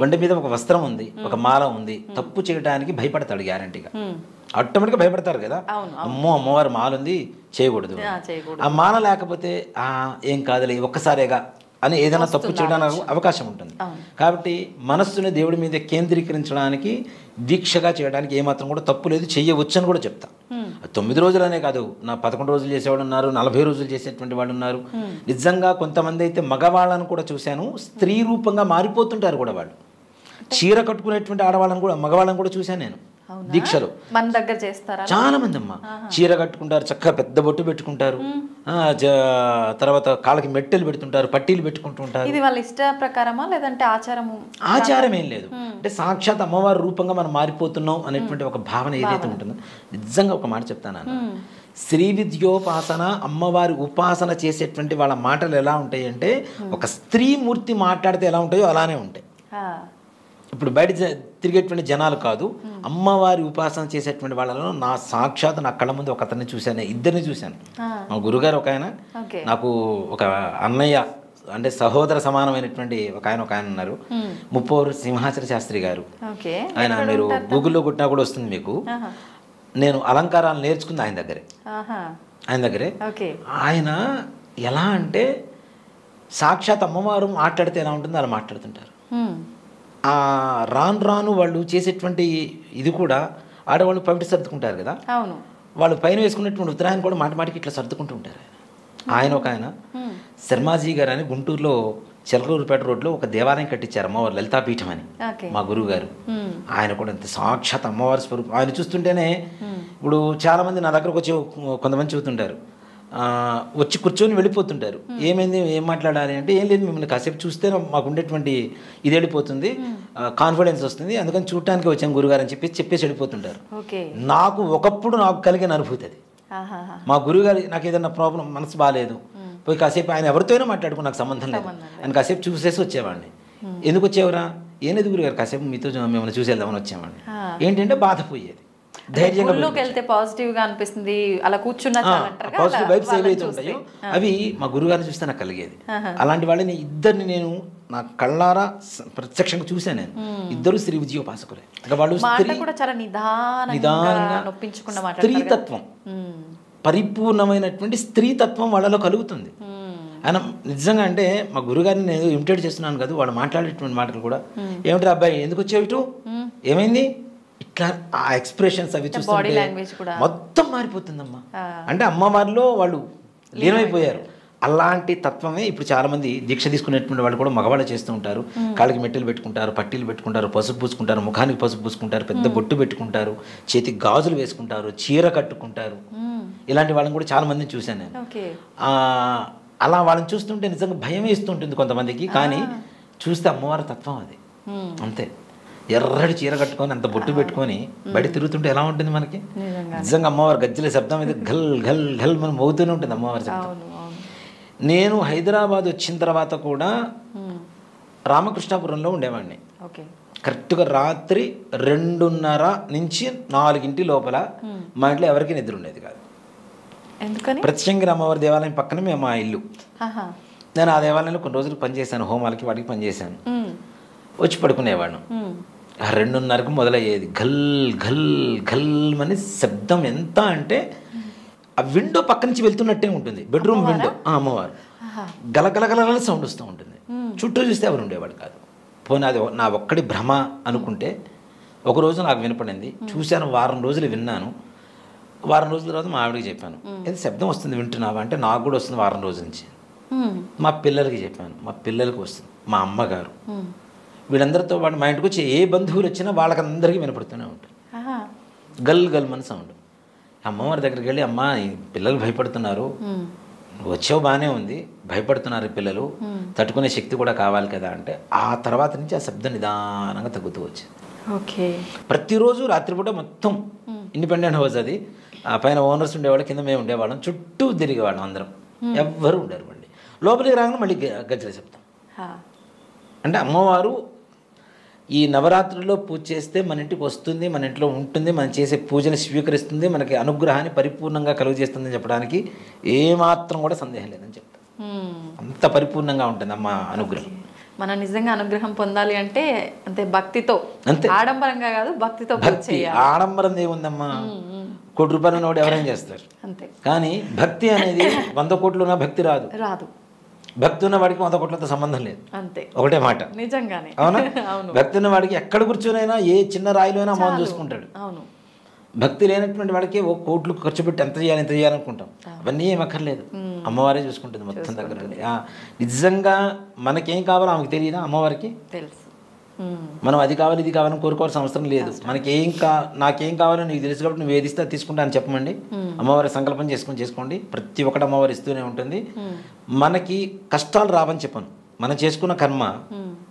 బండి మీద ఒక వస్త్రం ఉంది, ఒక మాల ఉంది, తప్పు చేయడానికి భయపడతాడు గ్యారంటీగా, ఆటోమేటిక్గా భయపడతారు కదా, అమ్మవారి మాల ఉంది చేయకూడదు, ఆ మాల లేకపోతే ఏం కాదులే ఒక్కసారేగా అని ఏదైనా తప్పు చేయడానికి అవకాశం ఉంటుంది. కాబట్టి మనస్సుని దేవుడి మీద కేంద్రీకరించడానికి, దీక్షగా చేయడానికి ఏమాత్రం కూడా తప్పు లేదు, చెయ్యవచ్చు అని కూడా చెప్తా. 9 రోజులనే కాదు, నా 11 రోజులు చేసేవాళ్ళు ఉన్నారు, 40 రోజులు చేసేటువంటి వాళ్ళు ఉన్నారు. నిజంగా కొంతమంది అయితే మగవాళ్ళను కూడా చూశాను, స్త్రీ రూపంగా మారిపోతుంటారు కూడా వాళ్ళు. చీర కట్టుకునేటువంటి ఆడవాళ్ళని కూడా, మగవాళ్ళని కూడా చూశాను నేను దీక్షలో. మన దగ్గర చేస్తారా? చాలా మంది అమ్మ చీర కట్టుకుంటారు, చక్కగా పెద్ద బొట్టు పెట్టుకుంటారు, తర్వాత కాళ్ళకి మెట్టెలు పెడుతుంటారు, పట్టీలు పెట్టుకుంటుంటారు. ఇది వాళ్ళ ఇష్ట ప్రకారమా లేదంటే ఆచారము? ఆచారం ఏం లేదు, అంటే సాక్షాత్ అమ్మవారి రూపంగా మనం మారిపోతున్నాం అనేటువంటి ఒక భావన ఏదైతే ఉంటుందో. నిజంగా ఒక మాట చెప్తాను, శ్రీ విద్యోపాసన, అమ్మవారి ఉపాసన చేసేటువంటి వాళ్ళ మాటలు ఎలా ఉంటాయి అంటే, ఒక స్త్రీ మూర్తి మాట్లాడితే ఎలా ఉంటాయో అలానే ఉంటాయి. ఇప్పుడు బయట తిరిగేటువంటి జనాలు కాదు, అమ్మవారి ఉపాసన చేసేటువంటి వాళ్ళలో నా సాక్షాత్ నా కళ్ళ ముందు ఒక అతన్ని చూశాను, ఇద్దరిని చూశాను. మా గురుగారు ఒక ఆయన, నాకు ఒక అన్నయ్య అంటే సహోదర సమానమైనటువంటి ఒక ఆయన ఉన్నారు, ముప్పవరు సింహాచల శాస్త్రి గారు. ఆయన మీరు గూగుల్లో కొట్టినా కూడా వస్తుంది మీకు. నేను అలంకారాలు నేర్చుకుంది ఆయన దగ్గరే. ఆయన ఎలా అంటే సాక్షాత్ అమ్మవారు మాట్లాడితే ఎలా ఉంటుందో అలా మాట్లాడుతుంటారు. రాను వాళ్ళు చేసేటువంటి ఇది కూడా, ఆడవాళ్ళు పవిటి సర్దుకుంటారు కదా, వాళ్ళు పైన వేసుకున్నటువంటి ఉత్తరాయణ కూడా మాటికి ఇట్లా సర్దుకుంటూ ఉంటారు. ఆయన ఒక ఆయన శర్మాజీ గారు అని గుంటూరులో చిలకలూరుపేట రోడ్లో ఒక దేవాలయం కట్టించారు, అమ్మవారు లలితాపీఠం అని, మా గురువు గారు. ఆయన కూడా అంతే సాక్షాత్ అమ్మవారి స్వరూపం. ఆయన చూస్తుంటేనే ఇప్పుడు చాలామంది నా దగ్గరకు వచ్చి కొంతమంది చూస్తుంటారు, వచ్చి కూర్చొని వెళ్ళిపోతుంటారు. ఏమైంది, ఏం మాట్లాడాలి అంటే, ఏం లేదు మిమ్మల్ని కాసేపు చూస్తే మాకు ఉండేటువంటి ఇది వెళ్ళిపోతుంది, కాన్ఫిడెన్స్ వస్తుంది, అందుకని చూడటానికి వచ్చాను గురుగారు అని చెప్పేసి వెళ్ళిపోతుంటారు. నాకు ఒకప్పుడు నాకు కలిగిన అనుభూతి అది. మా గురుగారు నాకు ఏదైనా ప్రాబ్లం, మనసు బాగాలేదు, పోయి కాసేపు ఆయన ఎవరితోనో మాట్లాడుకుని నాకు సంబంధం లేదు, ఆయన కాసేపు చూసేసి వచ్చేవాడిని. ఎందుకు వచ్చేవరా, ఏం లేదు గురుగారు కాసేపు మీతో మిమ్మల్ని చూసి వెళ్దామని వచ్చేవాడిని. ఏంటంటే బాధ పోయేది, ధైర్యంగా వెళ్తే పాజిటివ్ గా అనిపిస్తుంది, అలా కూర్చున్నా పాజిటివ్ వైబ్స్ ఏవైతే ఉంటాయో అవి మా గురుగారిని చూస్తే నాకు కలిగేది. అలాంటి వాళ్ళని ఇద్దరిని నేను నా కళ్ళారా ప్రత్యక్షంగా చూశాను. నేను ఇద్దరు శ్రీ విద్యోపాసకులే. వాళ్ళు నిదానంగా స్త్రీతత్వం, పరిపూర్ణమైనటువంటి స్త్రీతత్వం వాళ్ళలో కలుగుతుంది. ఆయన నిజంగా అంటే మా గురుగారిని నేను ఇమిటేట్ చేస్తున్నాను కదా, వాళ్ళు మాట్లాడేటువంటి మాటలు కూడా, ఏమిటి అబ్బాయి ఎందుకు వచ్చావు ఇటు, ఏమైంది, ఇట్లా ఆ ఎక్స్ప్రెషన్స్ అవి చూస్తుంటే మొత్తం మారిపోతుందమ్మా. అంటే అమ్మవారిలో వాళ్ళు లీనమైపోయారు. అలాంటి తత్వమే ఇప్పుడు చాలామంది దీక్ష తీసుకునేటువంటి వాళ్ళు కూడా మగవాళ్ళు చేస్తూ ఉంటారు. కాళ్ళకి మెట్టెలు పెట్టుకుంటారు, పట్టీలు పెట్టుకుంటారు, పసుపు పూసుకుంటారు, ముఖానికి పసుపు పూసుకుంటారు, పెద్ద బొట్టు పెట్టుకుంటారు, చేతికి గాజులు వేసుకుంటారు, చీర కట్టుకుంటారు. ఇలాంటి వాళ్ళని కూడా చాలా మందిని చూశాను నేను. అలా వాళ్ళని చూస్తుంటే నిజంగా భయం వేస్తుంటుంది కొంతమందికి, కానీ చూస్తే అమ్మవారి తత్వం అది అంతే. ఎర్రటి చీర కట్టుకొని అంత బొట్టు పెట్టుకొని బయట తిరుగుతుంటే ఎలా ఉంటుంది మనకి, నిజంగా అమ్మవారి గజ్జల శబ్దం అయితే ఘల్ ఘల్ ఘల్ మనం మోగుతూనే ఉంటుంది అమ్మవారి శబ్దం. నేను హైదరాబాద్ వచ్చిన తర్వాత కూడా రామకృష్ణాపురంలో ఉండేవాడిని. కరెక్ట్గా రాత్రి 2:30 నుంచి 4 లోపల మా ఇంట్లో ఎవరికి నిద్ర ఉండేది కాదు. ఎందుకని? ప్రత్యంగిరి అమ్మవారి దేవాలయం పక్కన మేము మా ఇల్లు. నేను ఆ దేవాలయంలో కొన్ని రోజులు పనిచేశాను, హోమాలకి వాటికి పనిచేశాను. వచ్చి పడుకునేవాడు. 2:30కు మొదలయ్యేది. ఘల్ ఘల్ ఘల్ అని శబ్దం. ఎంత అంటే ఆ విండో పక్క నుంచి వెళ్తున్నట్టే ఉంటుంది, బెడ్రూమ్ విండో. అమ్మవారు గలగలగల సౌండ్ వస్తూ ఉంటుంది. చుట్టూ చూస్తే ఎవరు ఉండేవాడు కాదు. పోనీ అది నా ఒక్కడి భ్రమ అనుకుంటే ఒకరోజు నాకు వినపడింది. చూశాను, వారం రోజులు విన్నాను. వారం రోజుల తర్వాత మా ఆవిడకి చెప్పాను, ఏది శబ్దం వస్తుంది వింటున్నావా అంటే, నాకు కూడా వస్తుంది వారం రోజుల నుంచి. మా పిల్లలకి చెప్పాను, మా పిల్లలకి వస్తుంది. మా అమ్మగారు వీళ్ళందరితో వాడు మా ఇంటికి వచ్చి ఏ బంధువులు వచ్చినా వాళ్ళకందరికీ వినపడుతూనే ఉంటుంది. గల్ గల్ మన సౌండ్. అమ్మవారి దగ్గరికి వెళ్ళి, అమ్మ పిల్లలు భయపడుతున్నారు, వచ్చావు బాగానే ఉంది, భయపడుతున్నారు పిల్లలు, తట్టుకునే శక్తి కూడా కావాలి కదా అంటే, ఆ తర్వాత నుంచి ఆ శబ్దం నిదానంగా తగ్గుతూ వచ్చింది. ఓకే. ప్రతిరోజు రాత్రిపూట మొత్తం ఇండిపెండెంట్ హౌస్ అది, ఆ పైన ఓనర్స్ ఉండేవాళ్ళు, కింద మేము ఉండేవాళ్ళం, చుట్టూ తిరిగేవాళ్ళం అందరం, ఎవ్వరు ఉండరు. మళ్ళీ లోపలికి రాగానే మళ్ళీ గజ్జల శబ్దం. అంటే అమ్మవారు ఈ నవరాత్రుల్లో పూజ చేస్తే మన ఇంటికి వస్తుంది, మన ఇంట్లో ఉంటుంది, మనం చేసే పూజని స్వీకరిస్తుంది, మనకి అనుగ్రహాన్ని పరిపూర్ణంగా కలుగజేస్తుందని చెప్పడానికి ఏమాత్రం కూడా సందేహం లేదని చెప్తాను. అంత పరిపూర్ణంగా ఉంటుంది అమ్మ అనుగ్రహం. మనం నిజంగా అనుగ్రహం పొందాలి అంటే అంతే భక్తితో, అంతే, ఆడంబరంగా కాదు, భక్తితో. భక్తి ఆడంబరం ఏముందమ్మా, కోటి రూపాయలు ఉన్నవాడు ఎవరైనా చేస్తారు అంతే. కానీ భక్తి అనేది 100 కోట్లు ఉన్న భక్తి రాదు. భక్తి ఉన్న వాడికి 100 కోట్లతో సంబంధం లేదు. అంతే, ఒకటే మాట. నిజంగానే అవునా? భక్తి ఉన్న వాడికి ఎక్కడ కూర్చొనైనా ఏ చిన్న రాయిలో అయినా అమ్మని చూసుకుంటాడు. అవును. భక్తి లేనటువంటి వాడికి ఓ కోట్లు ఖర్చు పెట్టి ఎంత చేయాలనుకుంటాం. అవన్నీ ఏం అక్కర్లేదు, అమ్మవారే చూసుకుంటుంది మొత్తం దగ్గర. నిజంగా మనకేం కావాలో ఆమెకు తెలియదా? అమ్మవారికి తెలుసు. మనం అది కావాలి ఇది కావాలని కోరుకోవాల్సిన అవసరం లేదు. మనకేం నాకేం కావాలో నీకు తెలుసు కాబట్టి నువ్వు ఏది ఇస్తే తీసుకుంటా అని చెప్పమండి. అమ్మవారి సంకల్పం చేసుకోండి. ప్రతి ఒక్కటి అమ్మవారు ఇస్తూనే ఉంటుంది. మనకి కష్టాలు రావని చెప్పను. మనం చేసుకున్న కర్మ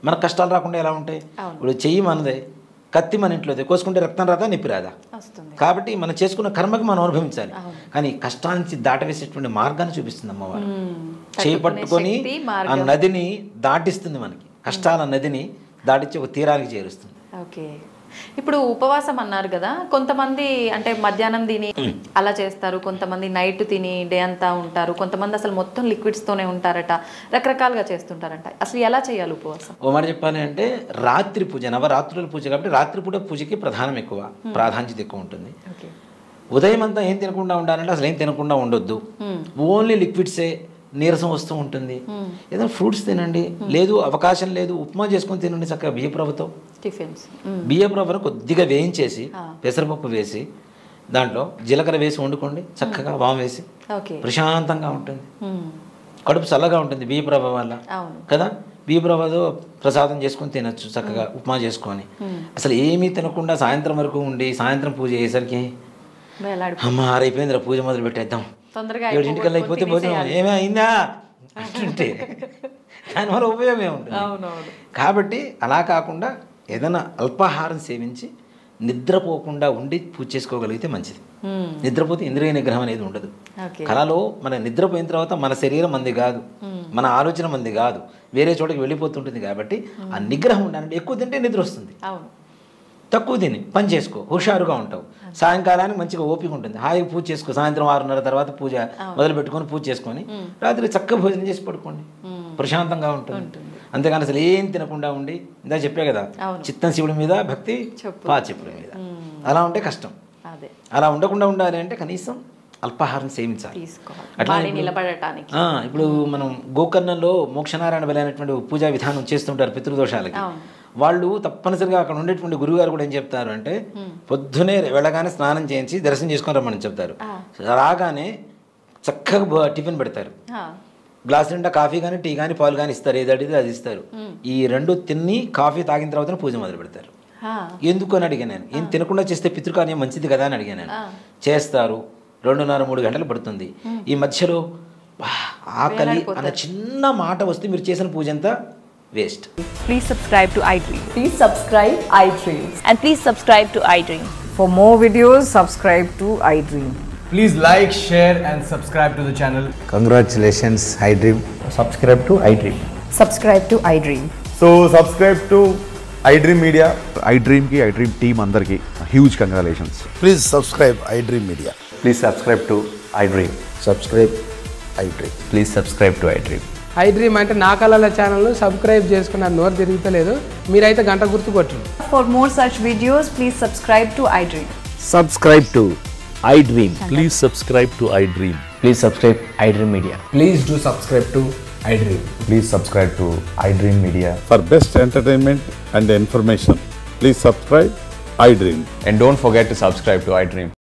మనకు కష్టాలు రాకుండా ఎలా ఉంటాయి? ఇప్పుడు చెయ్యి మనదే, కత్తి మన ఇంట్లోదే, కోసుకుంటే రక్తం రాదా, నొప్పి రాదా? కాబట్టి మనం చేసుకున్న కర్మకి మనం అనుభవించాలి. కానీ కష్టాల నుంచి దాటవేసేటువంటి మార్గాన్ని చూపిస్తుంది అమ్మవారు. చేపట్టుకొని ఆ నదిని దాటిస్తుంది, మనకి కష్టాల నదిని దాటించి ఒక తీరానికి చేరుస్తుంది. ఓకే. ఇప్పుడు ఉపవాసం అన్నారు కదా, కొంతమంది అంటే మధ్యాహ్నం తిని అలా చేస్తారు, కొంతమంది నైట్ తిని డే అంతా ఉంటారు, కొంతమంది అసలు మొత్తం లిక్విడ్స్తోనే ఉంటారట, రకరకాలుగా చేస్తుంటారంట. అసలు ఎలా చేయాలి ఉపవాసం? ఓ మాట చెప్పాలి అంటే, రాత్రి పూజ, నవరాత్రుల పూజ కాబట్టి రాత్రిపూట పూజకి ప్రాధాన్యత ఎక్కువ ఉంటుంది. ఉదయం అంతా ఏం తినకుండా ఉండాలంటే అసలు ఏం తినకుండా ఉండొద్దు, ఓన్లీ లిక్విడ్సే. నీరసం వస్తూ ఉంటుంది, ఏదైనా ఫ్రూట్స్ తినండి, లేదు అవకాశం లేదు ఉప్మా చేసుకొని తినండి చక్కగా. బియ్యప్రవ్వతో టిఫిన్స్, బియ్యప్రవ్వను కొద్దిగా వేయించేసి పెసరపప్పు వేసి దాంట్లో జీలకర్ర వేసి వండుకోండి చక్కగా, వాము వేసి, ప్రశాంతంగా ఉంటుంది, కడుపు చల్లగా ఉంటుంది బియ్యప్రవ్వ వల్ల కదా. బియ్యప్రవ్వతో ప్రసాదం చేసుకొని తినచ్చు చక్కగా, ఉప్మా చేసుకొని. అసలు ఏమీ తినకుండా సాయంత్రం వరకు ఉండి సాయంత్రం పూజ అయ్యేసరికి అమ్మ ఆరైపోయిందిరా, పూజ మొదలు పెట్టేద్దాం, 7:00 అయిపోతే భోజనం ఏమే అయిందా అంటుంటే దానివల్ల ఉపయోగం ఏముంటుంది? కాబట్టి అలా కాకుండా ఏదైనా అల్పాహారం సేవించి నిద్రపోకుండా ఉండి పూజ చేసుకోగలిగితే మంచిది. నిద్రపోతే ఇంద్రియ నిగ్రహం అనేది ఉండదు. కళలో మన నిద్రపోయిన తర్వాత మన శరీరం మంది కాదు, మన ఆలోచన మంది కాదు, వేరే చోటకి వెళ్ళిపోతుంటుంది. కాబట్టి ఆ నిగ్రహం ఉండాలంటే ఎక్కువ తింటే నిద్ర వస్తుంది, తక్కువ తిని పని చేసుకో, హుషారుగా ఉంటావు. సాయంకాలానికి మంచిగా ఓపిక ఉంటుంది, హాయిగా పూజ చేసుకో. సాయంత్రం 6:30 తర్వాత పూజ మొదలు పెట్టుకొని పూజ చేసుకొని రాత్రి చక్కగా భోజనం చేసి పడుకోండి, ప్రశాంతంగా ఉంటుంది. అంతేగాని అసలు ఏం తినకుండా ఉండి, ఇందా చెప్పే కదా, చిత్తం శివుడి మీద భక్తి చెప్పుడి మీద, అలా ఉంటే కష్టం. అలా ఉండకుండా ఉండాలి అంటే కనీసం అల్పాహారం సేవించాలి. అట్లా ఇప్పుడు మనం గోకర్ణంలో మోక్షనారాయణ బలైనటువంటి పూజా విధానం చేస్తుంటారు పితృదోషాలకి. వాళ్ళు తప్పనిసరిగా అక్కడ ఉండేటువంటి గురువుగారు కూడా ఏం చెప్తారు అంటే, పొద్దునే వెళ్ళగానే స్నానం చేయించి దర్శనం చేసుకొని రమ్మని చెప్తారు. రాగానే చక్కగా టిఫిన్ పెడతారు, గ్లాస్ నిండా కాఫీ కానీ టీ కానీ పాలు కానీ ఇస్తారు, ఏది అడిగితే అది ఇస్తారు. ఈ 2 తిని కాఫీ తాగిన తర్వాత పూజ మొదలు పెడతారు. ఎందుకు అని అడిగాను నేను. ఏం తినకుండా చేస్తే పితృకార్యం మంచిది కదా అని అడిగాను నేను. చేస్తారు, 2.5-3 గంటలు పడుతుంది. ఈ మధ్యలో ఆకలి అన్న చిన్న మాట వస్తే మీరు చేసిన పూజ అంతా waste. Please subscribe to iDream. Please subscribe iDream. And please subscribe to iDream. For more videos, subscribe to iDream. Please like, share and subscribe to the channel. iDream Media. iDream team అందరికి huge congratulations. Please subscribe iDream Media. Please subscribe to iDream. Subscribe iDream. Please subscribe to iDream. iDream అంటే నా కళల ఛానల్ సబ్స్క్రైబ్ చేసుకున్న నోరు తిరుగుతలేదు. మీరైతే గంట గుర్తు కొట్టండి. For more such videos, please subscribe to iDream. Subscribe to iDream. Please subscribe to iDream. Please subscribe iDream Media. Please do subscribe to iDream. Please subscribe to iDream Media. For best entertainment and information, please subscribe iDream. And don't forget to subscribe to iDream.